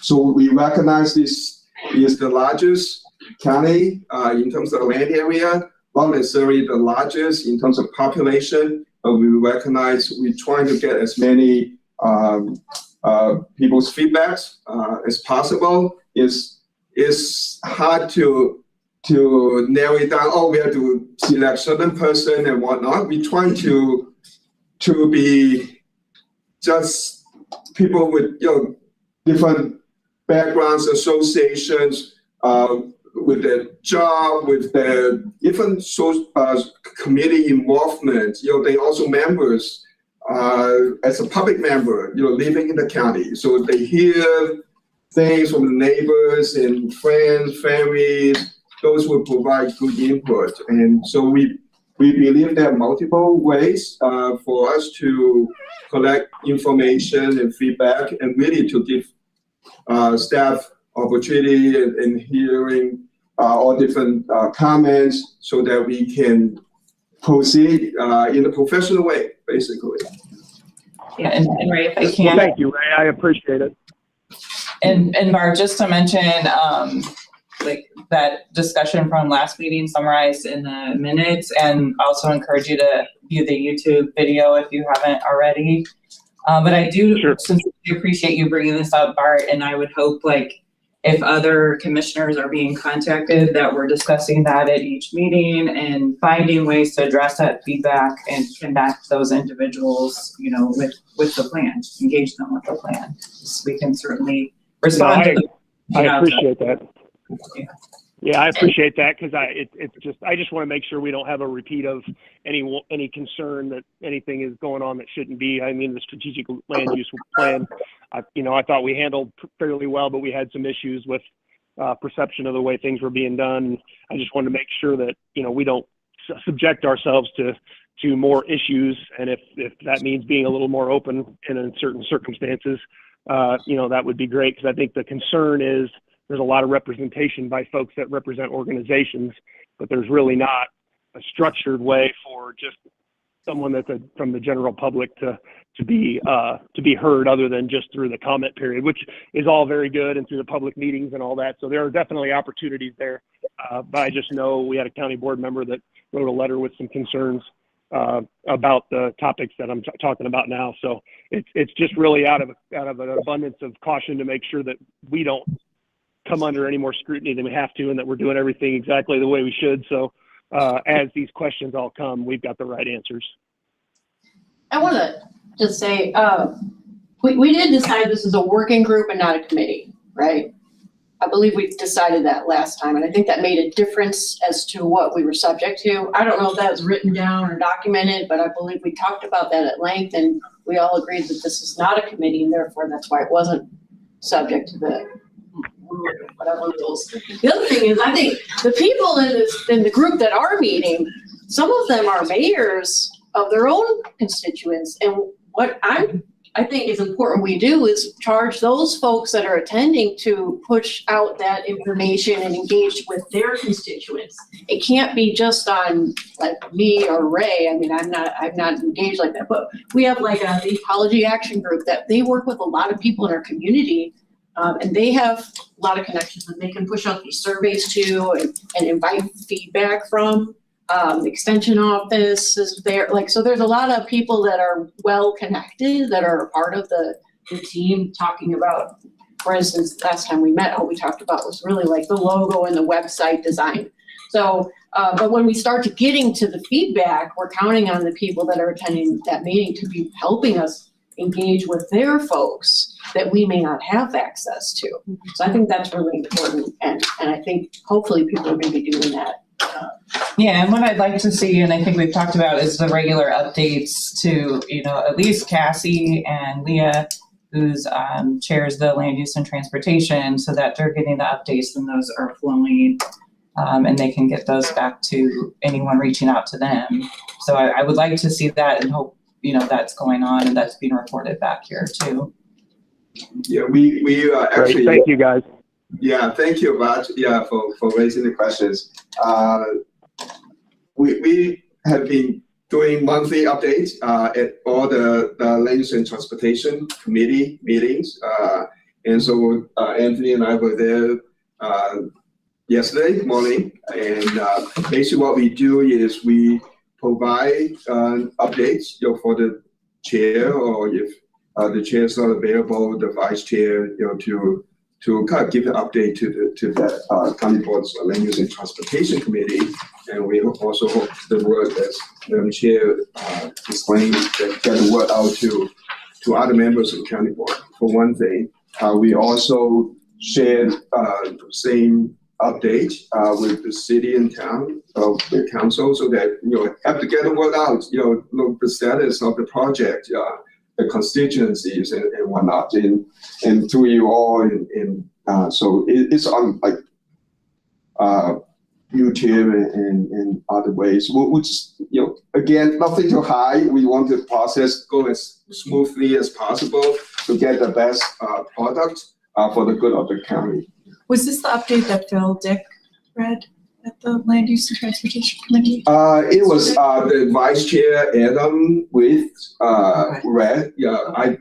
we recognize this is the largest county in terms of land area, not necessarily the largest in terms of population, but we recognize we're trying to get as many people's feedbacks as possible. It's hard to narrow it down. Oh, we have to select certain person and whatnot. We're trying to be just people with different backgrounds, associations, with their job, with their even committee involvement. They also members as a public member, living in the county. So they hear things from the neighbors and friends, families. Those will provide good input. And so we believe there are multiple ways for us to collect information and feedback, and really to give staff opportunity and hearing all different comments so that we can proceed in a professional way, basically. Yeah, and Ray, if I Well, can. thank you, Ray. I appreciate it. And Barb, just to mention, like that discussion from last meeting summarized in the minutes, and also encourage you to view the YouTube video if you haven't already. But I do sincerely appreciate you bringing this up, Bart, and I would hope if other commissioners are being contacted, that we're discussing that at each meeting and finding ways to address that feedback and connect those individuals, with the plan, engage them with the plan. So we can certainly respond to them. I appreciate that. Yeah, I appreciate that, because I just want to make sure we don't have a repeat of any concern that anything is going on that shouldn't be. I mean, the strategic land use plan, I thought we handled fairly well, but we had some issues with perception of the way things were being done. I just wanted to make sure that we don't subject ourselves to more issues, and if that means being a little more open in certain circumstances, that would be great, because I think the concern is there's a lot of representation by folks that represent organizations, but there's really not a structured way for just someone that's from the general public to be heard, other than just through the comment period, which is all very good, and through the public meetings and all that. So there are definitely opportunities there. But I just know we had a county board member that wrote a letter with some concerns about the topics that I'm talking about now. So it's just really out of an abundance of caution to make sure that we don't come under any more scrutiny than we have to, and that we're doing everything exactly the way we should. So as these questions all come, we've got the right answers. I want to just say, we did decide this is a working group and not a committee, right? I believe we decided that last time, and I think that made a difference as to what we were subject to. I don't know if that was written down or documented, but I believe we talked about that at length, and we all agreed that this is not a committee, and therefore that's why it wasn't subject to the whatever rules. The other thing is, I think the people in the group that are meeting, some of them are mayors of their own constituents, and what I think is important we do is charge those folks that are attending to push out that information and engage with their constituents. It can't be just on me or Ray. I mean, I'm not engaged like that, but we have the Ecology Action Group that they work with a lot of people in our community. And they have a lot of connections that they can push out these surveys to and invite feedback from. The extension office is there, like, so there's a lot of people that are well connected that are a part of the team talking about, for instance, last time we met, all we talked about was really like the logo and the website design. So, but when we start to getting to the feedback, we're counting on the people that are attending that meeting to be helping us engage with their folks that we may not have access to. So I think that's really important, and I think hopefully people are going to be doing that. Yeah, and what I'd like to see, and I think we've talked about, is the regular updates to, at least Cassie and Leah, who's chairs the land use and transportation, so that they're getting the updates and those are flowing, and they can get those back to anyone reaching out to them. So I would like to see that and hope, that's going on and that's being reported back here too. Yeah, we actually. Great. Thank you, guys. Yeah, thank you, Raj. Yeah, for raising the questions. We have been doing monthly updates at all the land use and transportation committee meetings, and so Anthony and I were there yesterday morning, and basically what we do is we provide updates, for the chair, or if the chair is not available, the vice chair, to kind of give an update to the county board's land use and transportation committee, and we also hope the word as the chair explained, that get the word out to other members of the county board. For one thing, we also shared the same update with the city and town of the council, so that have to get the word out. Look the status of the project, the constituencies and whatnot, and to you all, and so it's on like YouTube and other ways. Which again, nothing to hide. We want the process go as smoothly as possible to get the best product for the good of the county. Was this the update that Phil Dick read at the Land Use and Transportation Committee? It was the vice chair Adam with read. Yeah, I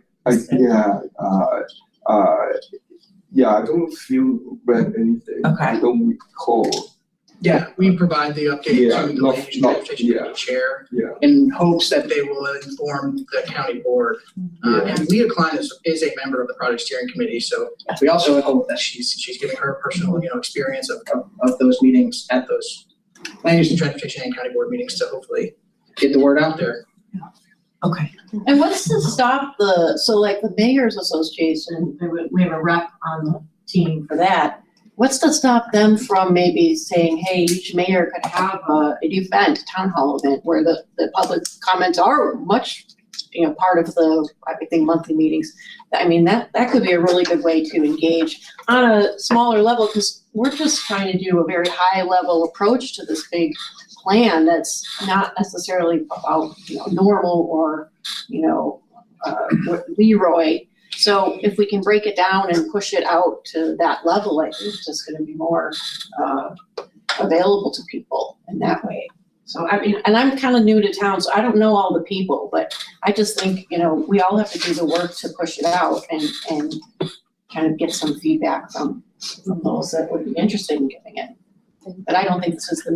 don't feel read anything. Okay. I don't recall. Yeah, we provide the update to the land use and transportation committee chair in hopes that they will inform the county board. And Leah Klein is a member of the project steering committee, so we also hope that she's giving her personal experience of those meetings at those land use and transportation and county board meetings to hopefully get the word out there. Okay. And what's to stop so like the Mayor's Association, we have a rep on the team for that. What's to stop them from maybe saying, hey, each mayor could have an event, a town hall event, where the public comments are much, part of the, I think, monthly meetings. I mean, that could be a really good way to engage on a smaller level, because we're just trying to do a very high level approach to this big plan that's not necessarily about, normal or, Leroy. So if we can break it down and push it out to that level, I think it's just going to be more available to people in that way. So I mean, and I'm kind of new to town, so I don't know all the people, but I just think, we all have to do the work to push it out and kind of get some feedback from those that would be interested in giving it. But I don't think this is the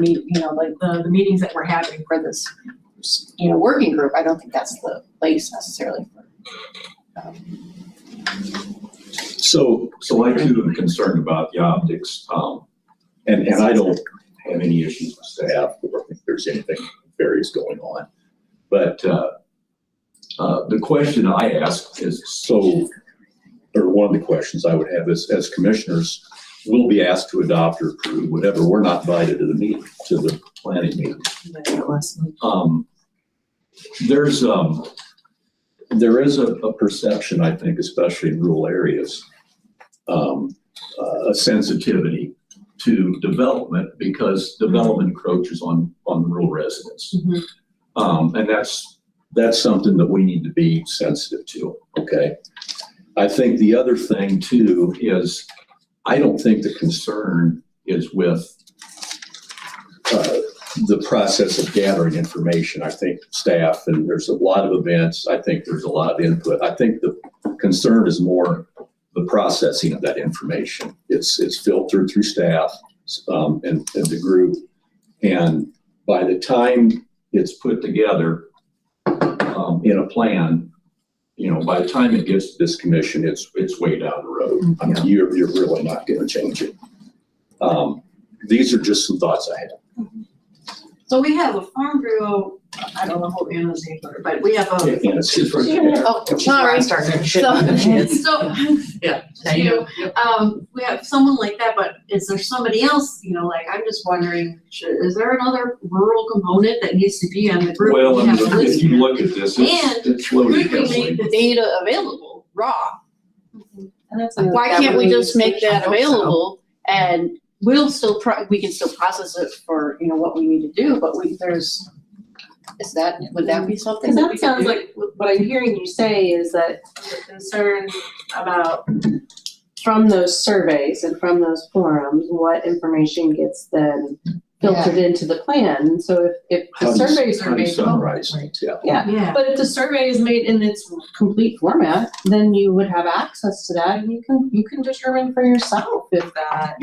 like the meetings that we're having for this, working group. I don't think that's the place necessarily for. So I too am concerned about the optics, and I don't have any issues with staff or if there's anything nefarious going on. But the question I ask is or one of the questions I would have is, as commissioners, we'll be asked to adopt or approve whatever. We're not invited to the meeting, to the planning meeting. There is a perception, I think, especially in rural areas, a sensitivity to development because development encroaches on rural residents. Mm-hmm. And that's something that we need to be sensitive to, okay? I think the other thing too is I don't think the concern is with the process of gathering information. I think staff, and there's a lot of events, I think there's a lot of input. I think the concern is more the processing of that information. It's filtered through staff and the group. And by the time it's put together, in a plan, by the time it gets to this commission, it's way down the road. I mean, you're really not gonna change it. These are just some thoughts I had. So we have a Farm Bureau, I don't know who Anna's name, but we have a. Yeah, it's just right Yeah. there. Oh, Sorry. So, Yeah. we have someone like that, but is there somebody else, like, I'm just wondering, is there another rural component that needs to be on the group? Well, We I mean, have a list if you here. look at this, it's loaded Could we heavily. make the data available, raw? Why Can't we just make I that hope so. available and we'll still we can still process it for, what we need to do, but would that be something? Because that that we could sounds do? like, what I'm hearing you say is that you're concerned about, from those surveys and from those forums, what information gets then filtered into the plan. So if the surveys are made public. Summarized, yeah. Yeah, but if the survey is made in its complete format, then you would have access to that and you can determine for yourself if that,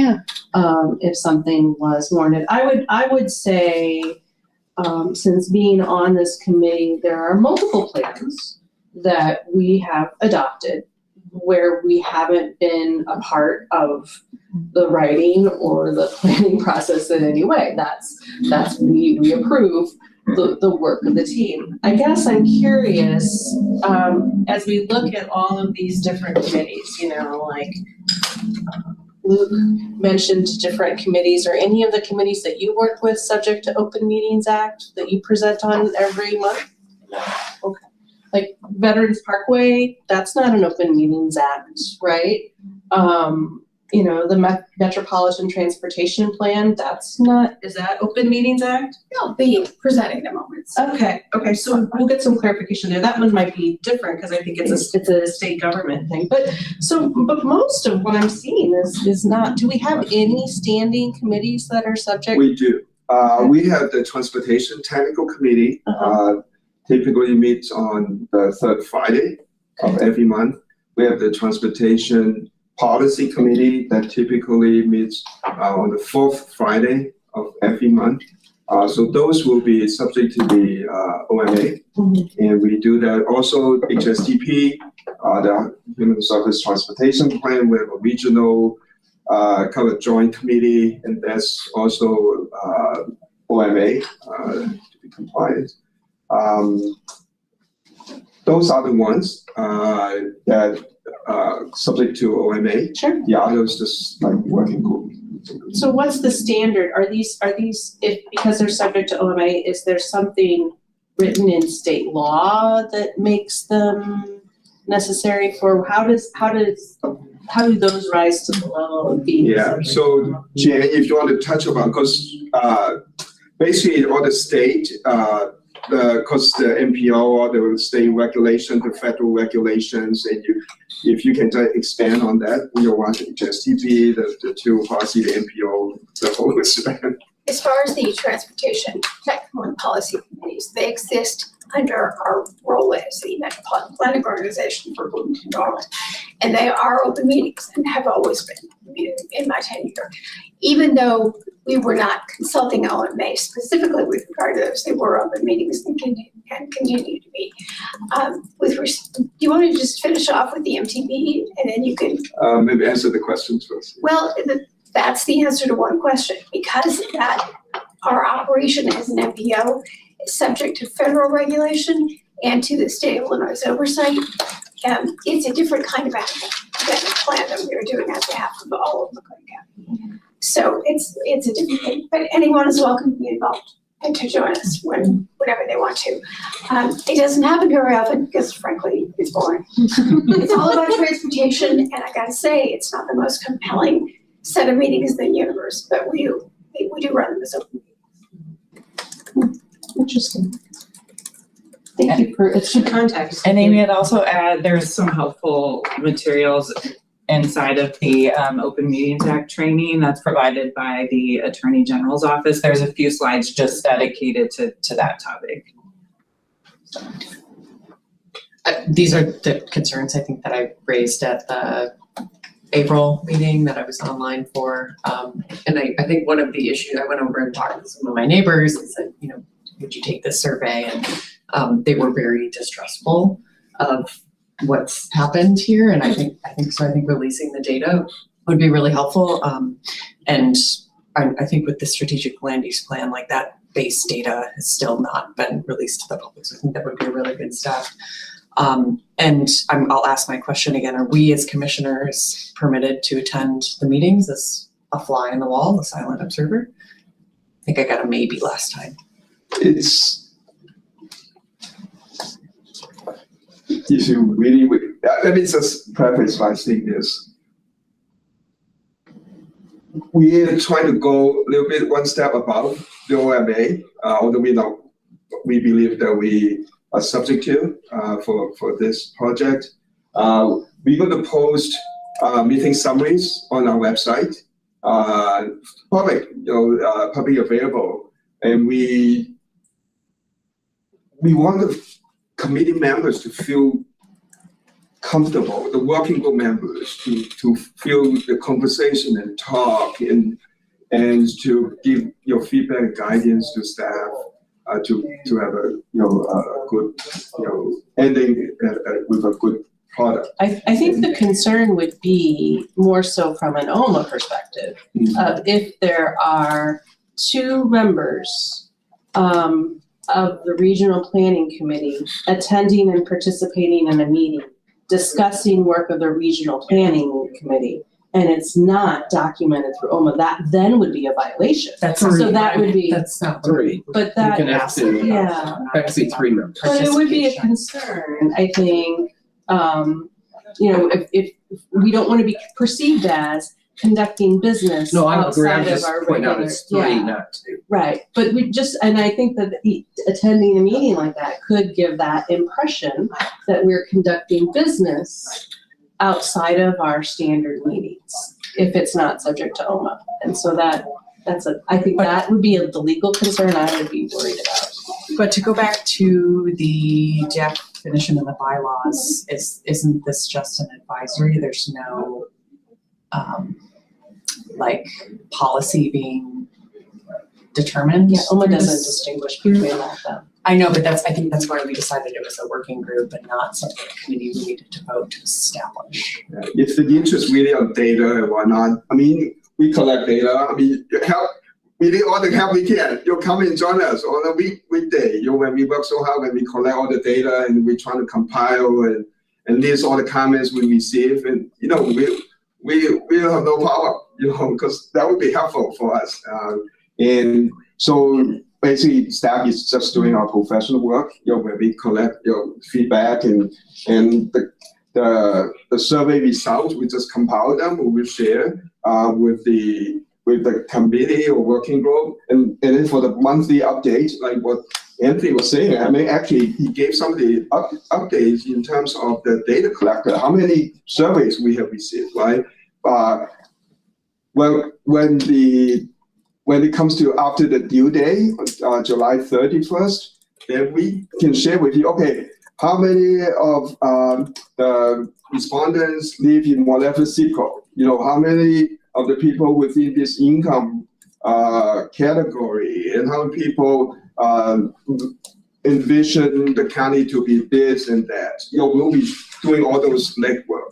if something was warranted. I would say, since being on this committee, there are multiple plans that we have adopted where we haven't been a part of the writing or the planning process in any way. That's we approve the work of the team. I guess I'm curious, as we look at all of these different committees, like Luke mentioned different committees. Are any of the committees that you work with subject to Open Meetings Act that you present on every month? No. Okay. Like Veterans Parkway, that's not an Open Meetings Act, right? The Metropolitan Transportation Plan, is that Open Meetings Act? I'll be presenting in a moment. Okay, so we'll get some clarification there. That one might be different because I think it's a state government thing. But most of what I'm seeing is not, do we have any standing committees that are subject? We do. We have the Transportation Technical Committee, typically meets on the third Friday of every month. We have the Transportation Policy Committee that typically meets on the fourth Friday of every month. So those will be subject to the OMA. And we do that also HSTP, the Human Service Transportation Plan. We have a regional kind of joint committee, and that's also OMA to be compliant. Those are the ones that subject to OMA. Sure. The others just like working group. So what's the standard? Are these, because they're subject to OMA, is there something written in state law that makes them necessary for, how do those rise to the level of being? Yeah, so Jan, if you want to touch about, because basically all the state, because the MPO or the state regulation, the federal regulations, and if you can expand on that, want HSTP, the two policy, the MPO, the whole span. As far as the transportation technical and policy committees, they exist under our role as the Metropolitan Planning Organization for Bloomington Norland. And they are open meetings and have always been in my tenure. Even though we were not consulting OMA specifically with regard to those, they were open meetings and continue to be. Do you want to just finish off with the MTB and then you can maybe answer the questions first. Well, that's the answer to one question, because that our operation as an MPO is subject to federal regulation and to the state of Illinois oversight. It's a different kind of academic plan that we are doing on behalf of all of McLean County. So it's a different thing, but anyone is welcome to be involved and to join us whenever they want to. It doesn't happen very often because frankly, it's boring. It's all about transportation, and I gotta say, it's not the most compelling set of meetings in the universe, but we do run them as open meetings. Interesting. Thank you for it's good context. And Amy, I'd also add there's some helpful materials inside of the Open Meetings Act training that's provided by the Attorney General's office. There's a few slides just dedicated to that topic. These are the concerns I think that I raised at the April meeting that I was online for. And I think one of the issues, I went over and talked to some of my neighbors and said, you know, would you take this survey? And they were very distrustful of what's happened here. And I think releasing the data would be really helpful. And I think with the strategic land use plan, like that base data has still not been released to the public. So I think that would be a really good step. And I'll ask my question again. Are we as commissioners permitted to attend the meetings as a fly in the wall, a silent observer? I think I got a maybe last time. It's, if you really, let me just preface by saying this. We're trying to go a little bit one step above the OMA, although we believe that we are subject to for this project. We're going to post meeting summaries on our website, public available, and we want the committee members to feel comfortable, the working group members to feel the conversation and talk and to give your feedback and guidance to staff to have a good ending with a good product. I think the concern would be more so from an OMA perspective. If there are two members of the regional planning committee attending and participating in a meeting, discussing work of the regional planning committee, and it's not documented through OMA, that then would be a violation. That's so that would be. That's not three. But that, You can have to, yeah. actually 3 members. But it would be a concern, I think, if we don't want to be perceived as conducting business No, I agree. I'm outside of just our pointing out regular, it's 3, yeah. not 2. Right, but and I think that attending a meeting like that could give that impression that we're conducting business outside of our standard meetings, if it's not subject to OMA. And so I think that would be the legal concern I would be worried about. But to go back to the definition of the bylaws, isn't this just an advisory? There's no policy being determined? Yeah, OMA doesn't distinguish between that though. I know, but I think that's why we decided it was a working group and not something a committee we needed to vote to establish. If the interest really on data and whatnot, I mean, we collect data. I mean, we need all the help we can. You'll come and join us on a weekday. When we work so hard, when we collect all the data and we're trying to compile and list all the comments we receive, and we have no problem, because that would be helpful for us. And so basically, staff is just doing our professional work, where we collect feedback and the survey results. We just compile them. We will share with the committee or working group, and then for the monthly update, like what Anthony was saying. I mean, actually, he gave some of the updates in terms of the data collector, how many surveys we have received, right? Well, when it comes to after the due day, July 31st, then we can share with you, okay, how many of the respondents live in whatever zip code? How many of the people within this income category, and how many people envision the county to be this and that? We'll be doing all those legwork,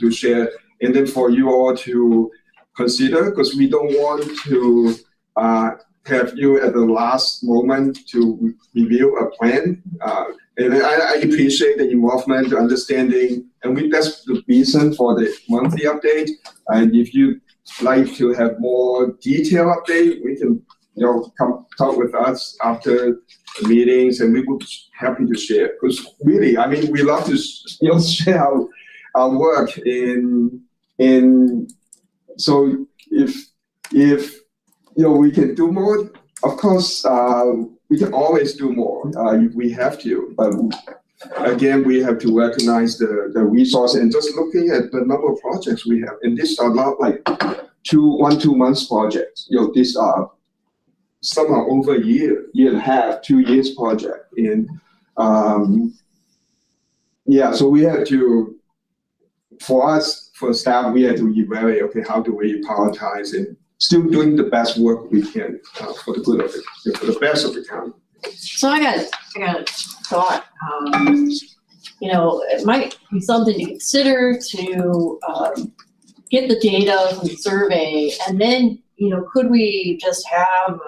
to share, and then for you all to consider, because we don't want to have you at the last moment to review a plan. And I appreciate the involvement, the understanding, and that's the reason for the monthly update. And if you like to have more detailed update, we can, come talk with us after the meetings, and we would be happy to share. Because really, I mean, we love to, share our work so if we can do more, of course, we can always do more if we have to. But again, we have to recognize the resource, and just looking at the number of projects we have. And these are not like 2 months projects. These are, some are over a year and a half, 2 years project. And so we have to, for us, for staff, we have to evaluate, okay, how do we prioritize and still doing the best work we can for the good of it, for the best of the county. So I got a thought, you know, it might be something to consider to, get the data from the survey, and then, you know, could we just have,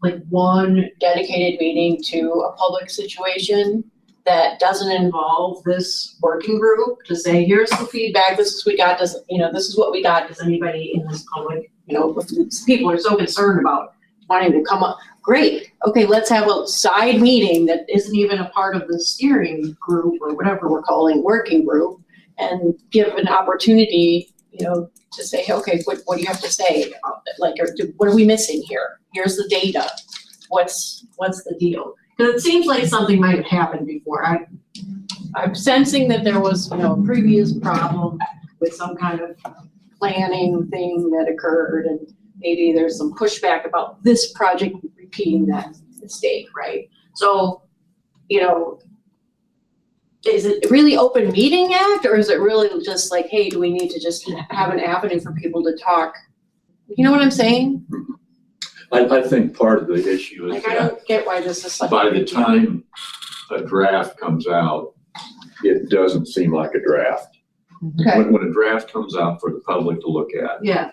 like one dedicated meeting to a public situation that doesn't involve this working group to say, here's the feedback, this is what we got, this is what we got, does anybody in this public, you know, if people are so concerned about wanting to come up, great, okay, let's have a side meeting that isn't even a part of the steering group or whatever we're calling working group, and give an opportunity, you know, to say, okay, what do you have to say about it? Like, what are we missing here? Here's the data. What's the deal? Because it seems like something might have happened before. I'm sensing that there was, you know, a previous problem with some kind of planning thing that occurred, and maybe there's some pushback about this project repeating that mistake, right? So, you know, is it really Open Meeting Act, or is it really just like, hey, do we need to just have an avenue for people to talk? You know what I'm saying? I think part of the issue is Like, I that don't get why this is such. by the time a draft comes out, it doesn't seem like a draft. Okay. When a draft comes out for the public to look at, Yeah,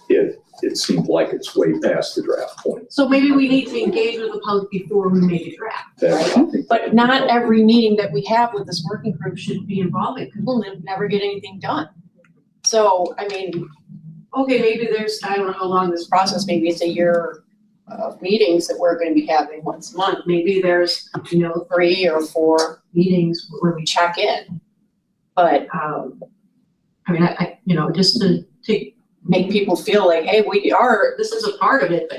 it seems like it's way past the draft point. so maybe we need to engage with the public before we make a draft, That's- right? I think But not every meeting that we have with this working group should be involving people and never get anything done. So, I mean, okay, maybe there's, I don't know how long this process, maybe it's a year of meetings that we're gonna be having once a month. Maybe there's, you know, 3 or 4 meetings where we check in. But, I mean, I you know, just to make people feel like, hey, this is a part of it,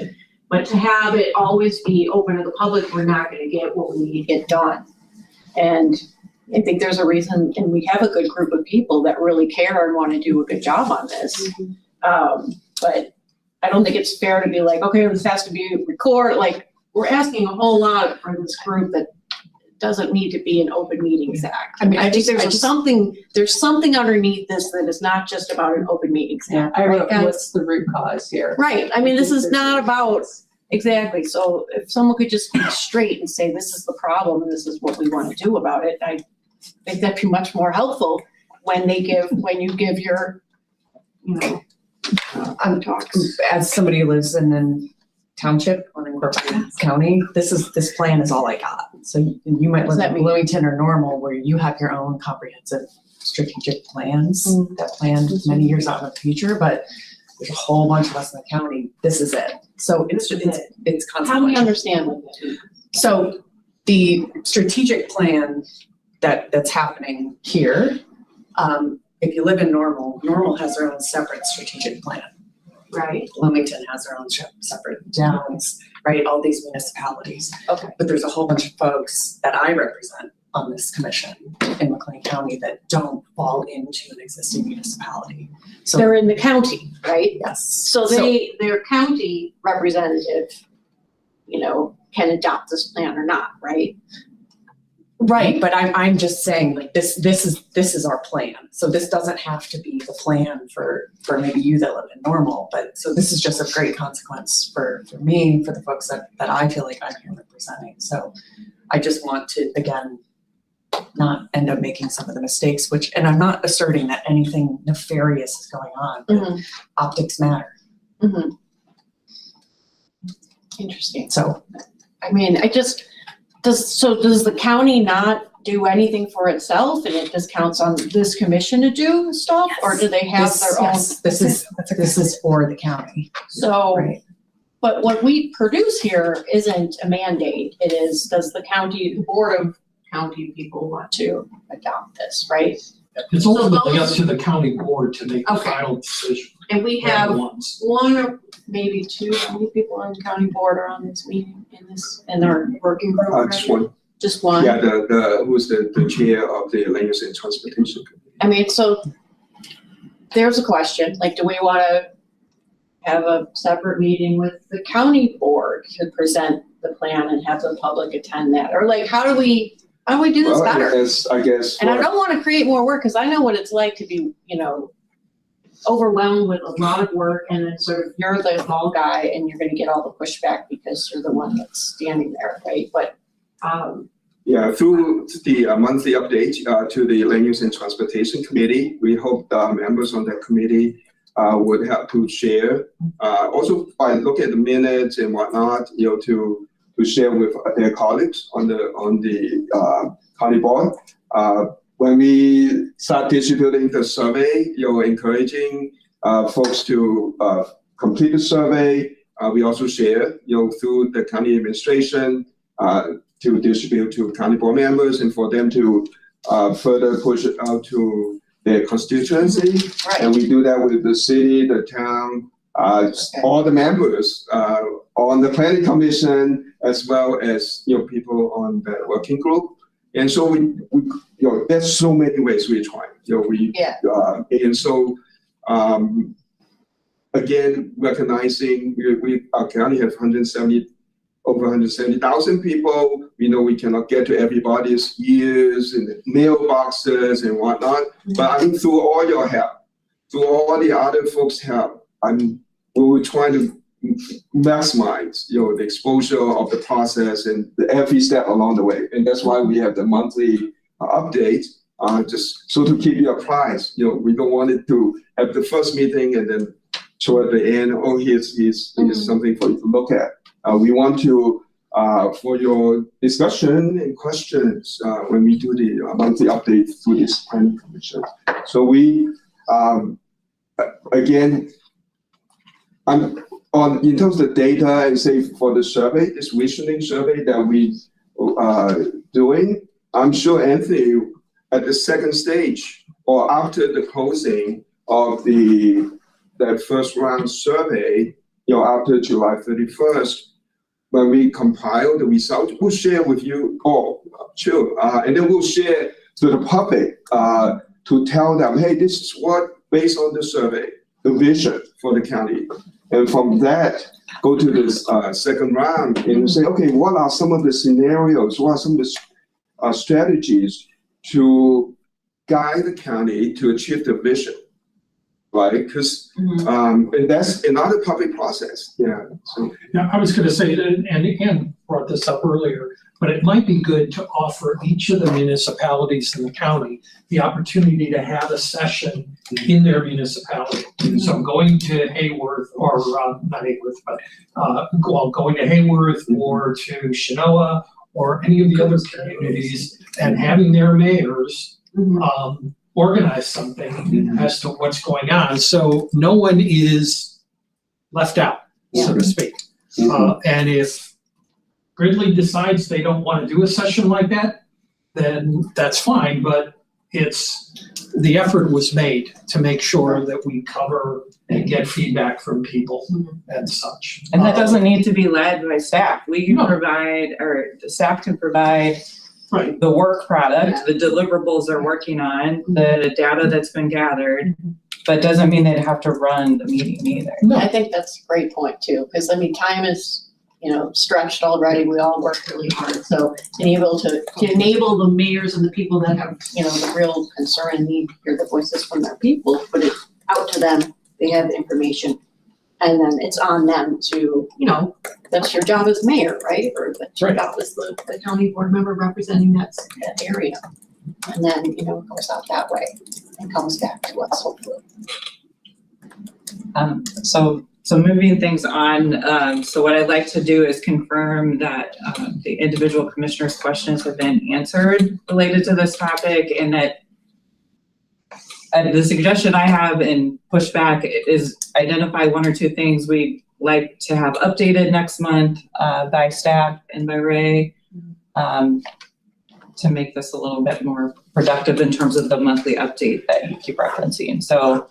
but to have it always be open to the public, we're not gonna get what we need to get done. And I think there's a reason, and we have a good group of people that really care and wanna do a good job on this. But I don't think it's fair to be like, okay, this has to be recorded, like, we're asking a whole lot for this group that doesn't need to be an Open Meetings Act. I mean, I think there's something underneath this that is not just about an Open Meetings Act. I wrote, Right, what's the root cause here? right, I mean, this is not about, exactly, so if someone could just be straight and say, this is the problem and this is what we want to do about it, I think that'd be much more helpful when you give your, you know, talks. As somebody who lives in a township or in Brooklyn County, this plan is all I got. So you might live in Bloomington or Normal, where you have your own comprehensive strategic plans that plan many years out in the future, but there's a whole bunch of us in the county. This is it. So it's consequential. How do we understand what that is? So the strategic plan that's happening here, if you live in Normal has their own separate strategic plan. Right. Bloomington has their own separate Downs, right? All these municipalities. Okay. But there's a whole bunch of folks that I represent on this commission in McLean County that don't fall into an existing municipality. So They're in the county, right? yes. So their county representative, you know, can adopt this plan or not, right? Right, but I'm just saying, like, this is our plan. So this doesn't have to be the plan for maybe you that live in Normal, but so this is just of great consequence for me, for the folks that I feel like I'm here representing. So I just want to, again, not end up making some of the mistakes, and I'm not asserting that anything nefarious is going on, but optics matter. Mm-hmm. Interesting. So, I mean, does the county not do anything for itself and it just counts on this commission to do stuff? Yes. Or do they have their own? Yes, this is for the county. So, right. But what we produce here isn't a mandate. It is, does the board of county people want to adopt this, right? It's ultimately up to the county board to make the Okay. final decision. And we have Once. one or maybe 2, how many people on the county board are on this meeting in our working group? Just one. Just one? Yeah, who's the chair of the Land Use and Transportation Committee. I mean, so there's a question, like, do we want to have a separate meeting with the county board to present the plan and have the public attend that? Or like, how do we do this better? I guess. And I don't want to create more work because I know what it's like to be, you know, overwhelmed with a lot of work and then sort of you're the small guy and you're gonna get all the pushback because you're the one that's standing there, right? But, Yeah, through the monthly update to the Land Use and Transportation Committee, we hope the members on that committee would help to share. Also, by looking at the minutes and whatnot, to share with their colleagues on the county board. When we start distributing the survey, encouraging folks to complete the survey. We also share, through the county administration to distribute to county board members and for them to further push it out to their constituency. Right. And we do that with the city, the town, all the members on the planning commission, as well as people on the working group. And so we there's so many ways we're trying. And so again, recognizing our county has over 170,000 people. We know we cannot get to everybody's ears and mailboxes and whatnot. But I think through all your help, through all the other folks' help, we were trying to maximize the exposure of the process and every step along the way. And that's why we have the monthly update, just so to keep you apprised. We don't want it to have the first meeting and then toward the end, here's something for you to look at. We want to, for your discussion and questions when we do the monthly update through this planning commission. So we, again, in terms of the data and say for the survey, this visioning survey that we doing, I'm sure Anthony at the second stage or after the closing of that first round survey, after July 31st, when we compile the results, we'll share with you all, sure, and then we'll share to the public to tell them, hey, this is what, based on the survey, the vision for the county. And from that, go to this second round and say, okay, what are some of the scenarios, what are some of the strategies to guide the county to achieve the vision, right? Because, and that's another public process, yeah. So. Now, I was gonna say, and Ann brought this up earlier, but it might be good to offer each of the municipalities in the county the opportunity to have a session in their municipality. So going to Hayworth, or not Hayworth, but going to Hayworth or to Shinoa or any of the other communities and having their mayors organize something as to what's going on. So no one is left out, so to speak. And if Gridley decides they don't want to do a session like that, then that's fine, but the effort was made to make sure that we cover and get feedback from people and such. And that doesn't need to be led by staff. We can provide, or the staff can provide the work product, the deliverables they're working on, the data that's been gathered, but doesn't mean they'd have to run the meeting either. I think that's a great point too, because time is, stretched already. We all work really hard. So to enable the mayors and the people that have, the real concern and need to hear the voices from their people, put it out to them. They have the information. And then it's on them to, that's your job as mayor, right? Or that's your job as the county board member representing that area. And then, it goes out that way and comes back to us hopefully. So moving things on, so what I'd like to do is confirm that the individual commissioners' questions have been answered related to this topic, and that the suggestion I have in pushback is identify one or two things we'd like to have updated next month by staff and by Ray to make this a little bit more productive in terms of the monthly update that you keep referencing. So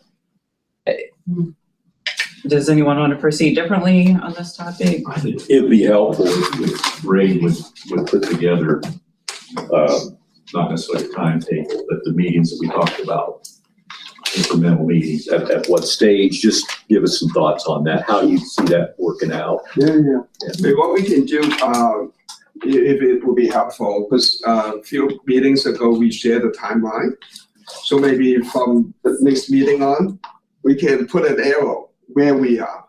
does anyone want to proceed differently on this topic? I think it'd be helpful if Ray would put together, not necessarily a timetable, but the meetings that we talked about, incremental meetings, at what stage, just give us some thoughts on that, how you see that working out. Yeah. Maybe what we can do, if it would be helpful, because a few meetings ago, we shared the timeline. So maybe from the next meeting on, we can put an arrow where we are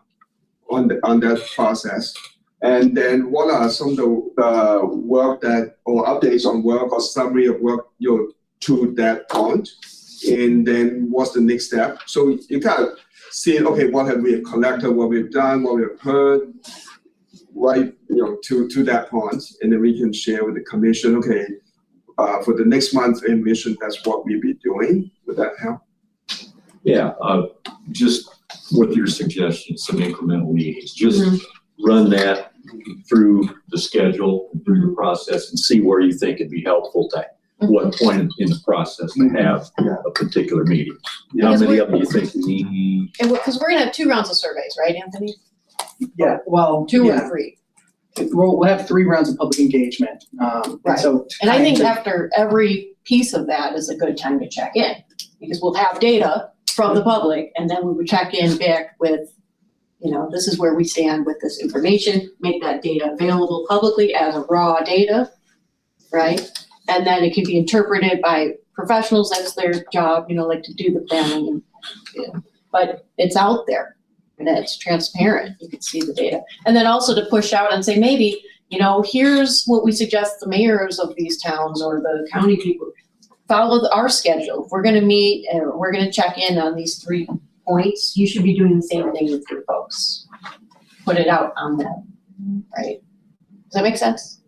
on that process. And then what are some of the work that, or updates on work or summary of work, to that point? And then what's the next step? So you kind of see, okay, what have we collected, what we've done, what we've heard, right, to that point. And then we can share with the commission, okay, for the next month in mission, that's what we'll be doing. Would that help? Yeah, just with your suggestion, some incremental meetings, just run that through the schedule, through the process, and see where you think it'd be helpful to, what point in the process to have a particular meeting. How many of them you think we need? And because we're gonna have 2 rounds of surveys, right, Anthony? Yeah, well, 2 yeah. or 3? We'll have 3 rounds of public engagement. Right. So And I think after every piece of that is a good time to check in, because we'll have data from the public, and then we would check in back with, this is where we stand with this information, make that data available publicly as a raw data, right? And then it can be interpreted by professionals, that's their job, like to do the planning, but it's out there and it's transparent, you can see the data. And then also to push out and say, maybe, here's what we suggest the mayors of these towns or the county people follow our schedule. If we're gonna meet and we're gonna check in on these 3 points, you should be doing the same thing with your folks. Put it out on them, right? Does that make sense?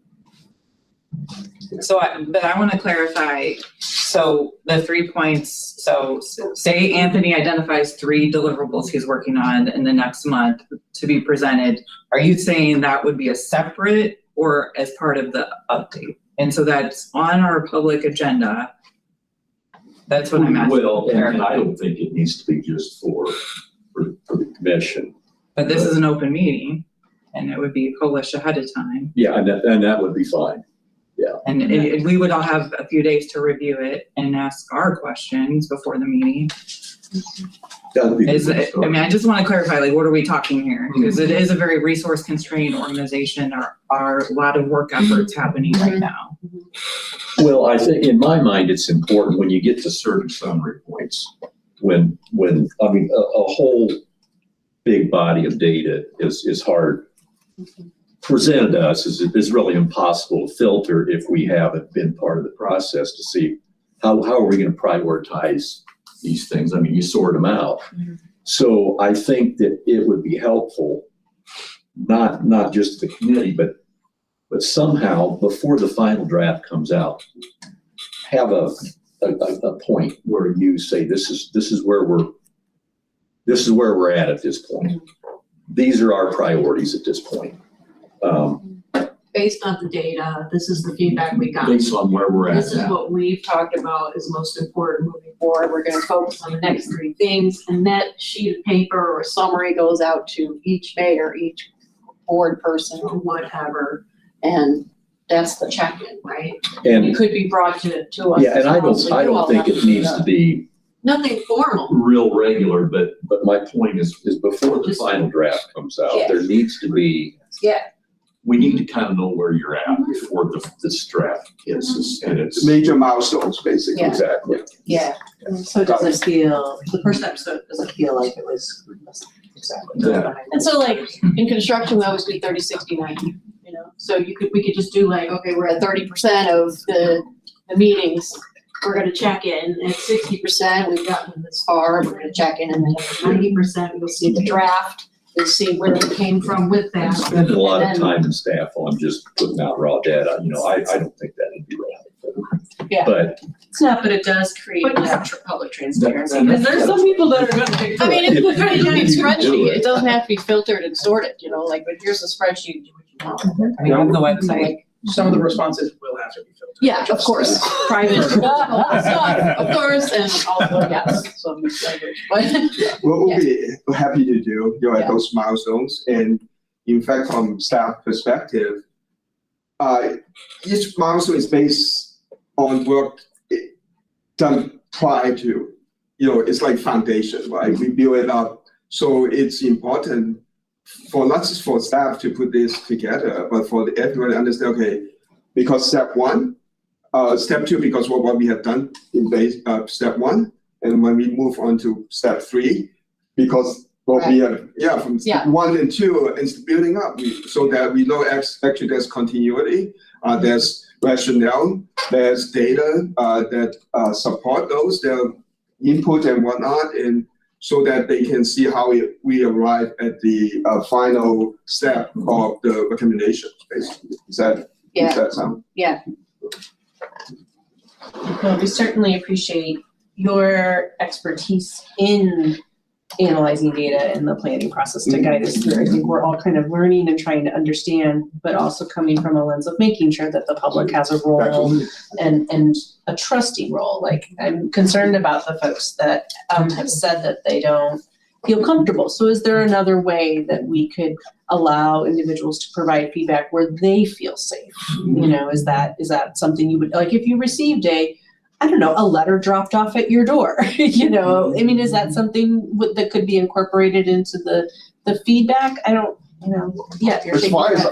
So, but I want to clarify, so the 3 points, so say Anthony identifies 3 deliverables he's working on in the next month to be presented. Are you saying that would be a separate or as part of the update? And so that's on our public agenda. That's what I'm asking. Well, and I don't think it needs to be just for the commission. But this is an open meeting and it would be published ahead of time. Yeah, and that would be fine. Yeah. And we would all have a few days to review it and ask our questions before the meeting. That would be I just want to clarify, what are we talking here? Because it is a very resource constrained organization. Are a lot of work efforts happening right now. Well, I think in my mind, it's important when you get to certain summary points, when a whole big body of data is hard presented to us is really impossible to filter if we haven't been part of the process to see how are we going to prioritize these things. You sort them out. So I think that it would be helpful, not just the committee, but somehow before the final draft comes out, have a point where you say this is where we're at this point. These are our priorities at this point. Based on the data, this is the feedback we got. Based on where we're at This is now. what we've talked about is most important moving forward. We're gonna focus on the next 3 things, and that sheet of paper or summary goes out to each mayor, each board person or whatever, and that's the check-in, right? And it could be brought to us. yeah, and as I well, so don't you all think have it needs to be nothing formal. real regular, but my point is before the final draft comes out, Yeah. there needs to be, Yeah. we need to kind of know where you're at before this draft hits us, and it's Major milestones, basically. Yeah. exactly. Yeah. So does it feel, the first episode, does it feel like it was exactly? Yeah. And so in construction, we always do 30, 60, 90, so we could just do okay, we're at 30% of the meetings. We're gonna check in at 60%, we've gotten this far, we're gonna check in, and then at 90%, we'll see the draft, we'll see where it came from with that. Spend a lot of And then- time and staff on just putting out raw data, I don't think that would be right. Yeah. But It's not, but it does create that public transparency. That- Because there's some people that are gonna take. I mean, if we're trying to do a You can do spreadsheet, it. it doesn't have to be filtered and sorted, but here's a spreadsheet, do what you want. We have the website. Some of the responses will have to be filtered. Yeah, of course, private stuff, of course, and also, yes, some language, but. What we'll be happy to do, at those milestones, and in fact, from staff perspective, each milestone is based on work done prior to, it's like foundation, right? We build it up, so it's important for not just for staff to put this together, but for everyone to understand, okay, because step 1, step 2, because what we have done in base step 1, and when we move on to step 3, because what we are, from Yeah. 1 and 2, it's building up, so that we know actually there's continuity, there's rationale, there's data that support those, their input and whatnot, and so that they can see how we arrive at the final step of the recommendations, basically. Does that sound? Yeah. Well, we certainly appreciate your expertise in analyzing data in the planning process to guide us through. I think we're all kind of learning and trying to understand, but also coming from a lens of making sure that the public has a role and a trusting role. Like, I'm concerned about the folks that have said that they don't feel comfortable. So is there another way that we could allow individuals to provide feedback where they feel safe? You know, is that something you would, like, if you received a letter dropped off at your door, you know, I mean, is that something that could be incorporated into the feedback? I don't, you're As far as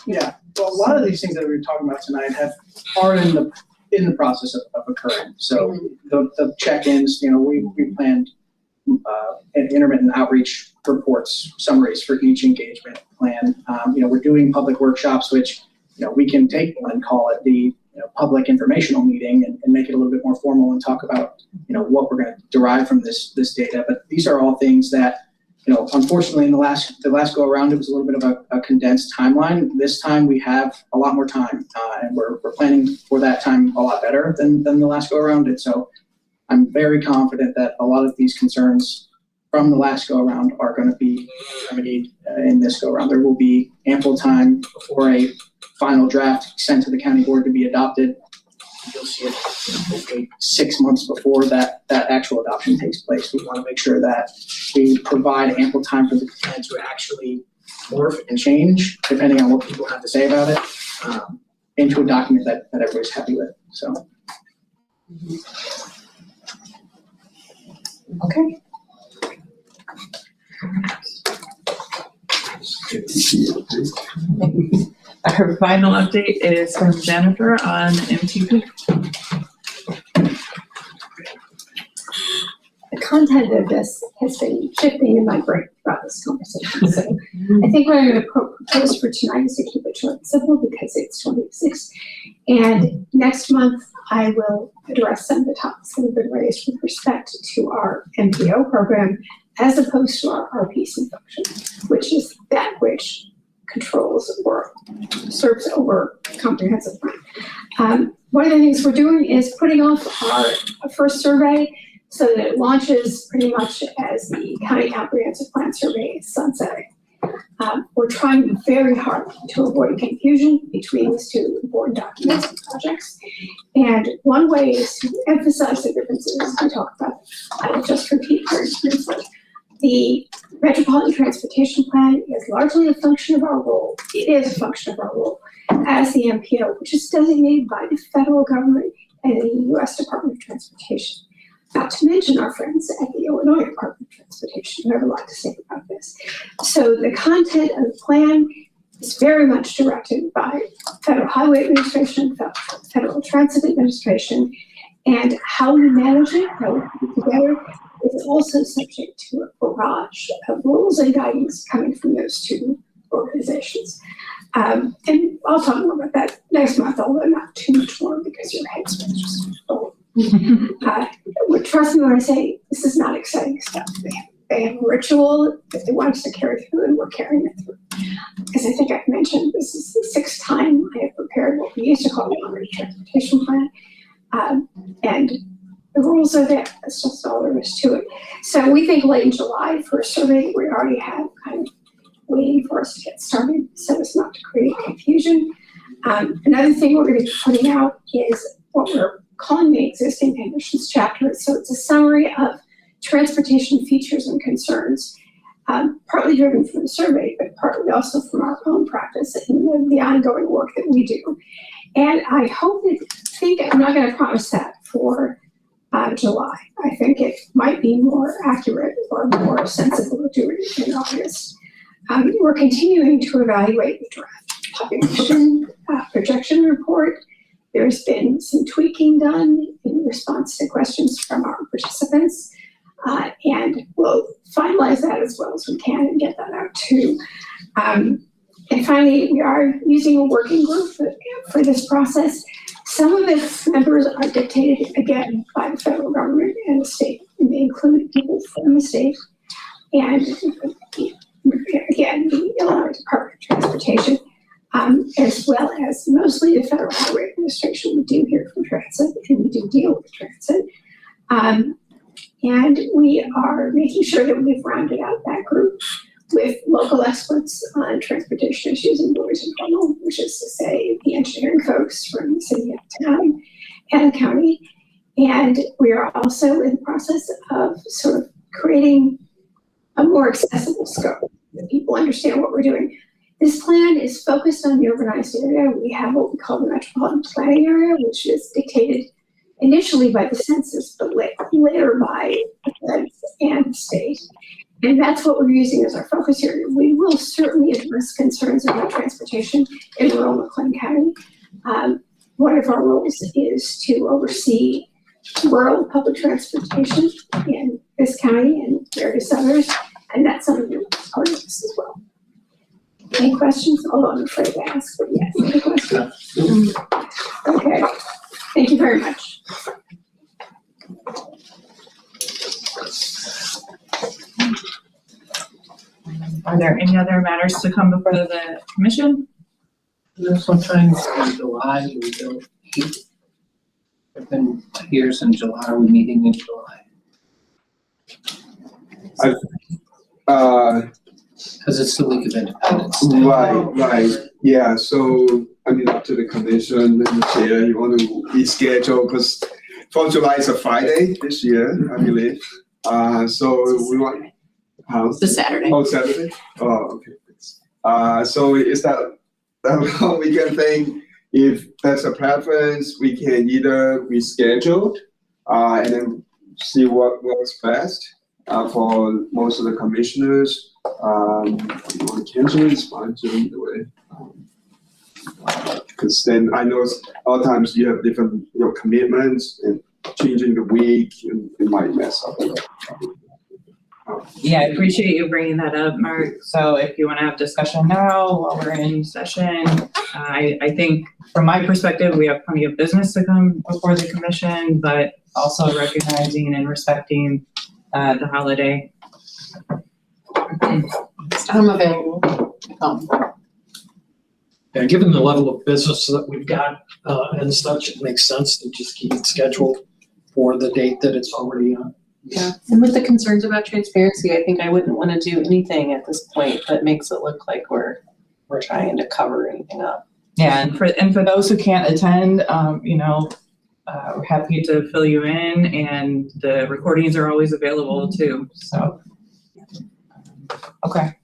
Yeah. Well, a lot of these things that we were talking about tonight are in the process of occurring. So the check-ins, we planned intermittent outreach reports, summaries for each engagement plan. We're doing public workshops, which, we can take and call it the public informational meeting and make it a little bit more formal and talk about, what we're going to derive from this data. But these are all things that, unfortunately in the last go around, it was a little bit of a condensed timeline. This time we have a lot more time and we're planning for that time a lot better than the last go around. And so I'm very confident that a lot of these concerns from the last go around are going to be remedied in this go around. There will be ample time before a final draft sent to the county board to be adopted. You'll see it hopefully 6 months before that actual adoption takes place. We want to make sure that we provide ample time for the plan to actually morph and change, depending on what people have to say about it, into a document that everybody's happy with. So. Okay. Our final update is from Jennifer on MTP. The content of this has been shifting in my brain throughout this conversation. So I think what I'm going to propose for tonight is to keep it short and simple because it's 26. And next month, I will address some of the topics that have been raised with respect to our MPO program, as opposed to our RPC function, which is that which controls or serves over comprehensive plan. One of the things we're doing is putting off our first survey so that it launches pretty much as the county comprehensive plan survey is sunsetting. We're trying very hard to avoid confusion between these two important documents and projects. And one way is to emphasize the differences we talked about. I will just repeat very briefly. The Metropolitan Transportation Plan is largely a function of our role. It is a function of our role as the MPO, which is designated by the federal government and the U.S. Department of Transportation. Not to mention our friends at the Illinois Department of Transportation, who have a lot to say about this. So the content of the plan is very much directed by Federal Highway Administration, Federal Transit Administration, and how we manage it, how we put it together, is also subject to a barrage of rules and guidance coming from those two organizations. And I'll talk more about that next month, although not too much more because your head's just full. Trust me when I say this is not exciting stuff. They have a ritual that they want us to carry through, and we're carrying it through. As I think I've mentioned, this is the 6th time I have prepared what we used to call the long-range transportation plan. And the rules are there. That's just all there is to it. So we think late in July for a survey we already have kind of waiting for us to get started so as not to create confusion. Another thing we're going to be putting out is what we're calling the existing conditions chapter. So it's a summary of transportation features and concerns, partly driven from the survey, but partly also from our own practice and the ongoing work that we do. And I I'm not going to promise that for July. I think it might be more accurate or more sensible to do it in August. We're continuing to evaluate the draft population projection report. There's been some tweaking done in response to questions from our participants. And we'll finalize that as well as we can and get that out too. And finally, we are using a working group for this process. Some of its members are dictated again by the federal government and the state, and they include people from the state and again, the Illinois Department of Transportation, as well as mostly the Federal Highway Administration. We do hear from transit and we do deal with transit. And we are making sure that we've rounded out that group with local experts on transportation issues in Boys and Funnel, which is to say the engineering folks from the city of town and the county. And we are also in the process of sort of creating a more accessible scope that people understand what we're doing. This plan is focused on the urbanized area. We have what we call the metropolitan planning area, which is dictated initially by the census, but later by the feds and the state. And that's what we're using as our focus area. We will certainly address concerns about transportation in rural McLean County. One of our roles is to oversee rural public transportation in this county and various others, and that's something that's part of this as well. Any questions? Although I'm afraid to ask, but yes, any questions? Okay, thank you very much. Are there any other matters to come before the commission? You know, sometimes in July, we don't meet. There've been years in July, we're meeting in July. Because it's the week of Independence Day. Right, yeah, so, I mean, up to the commission and the chair, you want to reschedule, because 4th of July is a Friday this year, I believe. So we want, The Saturday. Oh, Saturday? Oh, okay. So is that weekend thing? If that's a preference, we can either reschedule and then see what works best for most of the commissioners. If you want to cancel it, it's fine too, either way. Because then I know a lot of times you have different commitments, and changing the week, it might mess up. Yeah, I appreciate you bringing that up, Mark. So if you want to have discussion now while we're in session, I think from my perspective, we have plenty of business to come before the commission, but also recognizing and respecting the holiday. I'm available. Yeah, given the level of business that we've got and such, it makes sense to just keep it scheduled for the date that it's already on. Yeah, and with the concerns about transparency, I think I wouldn't want to do anything at this point that makes it look like we're trying to cover anything up. Yeah, and for those who can't attend, we're happy to fill you in, and the recordings are always available too. So, okay.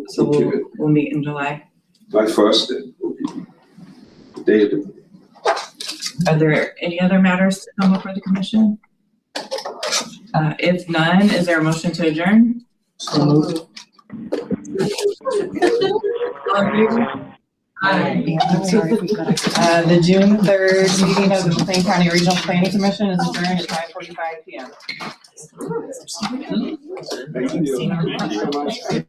So we'll meet in July. July 1st will be the day of the. Are there any other matters to come before the commission? If none, is there a motion to adjourn? So moved. The June 3rd meeting of the McLean County Regional Planning Commission is adjourned at 5:45 p.m. Thank you. Thank you so much.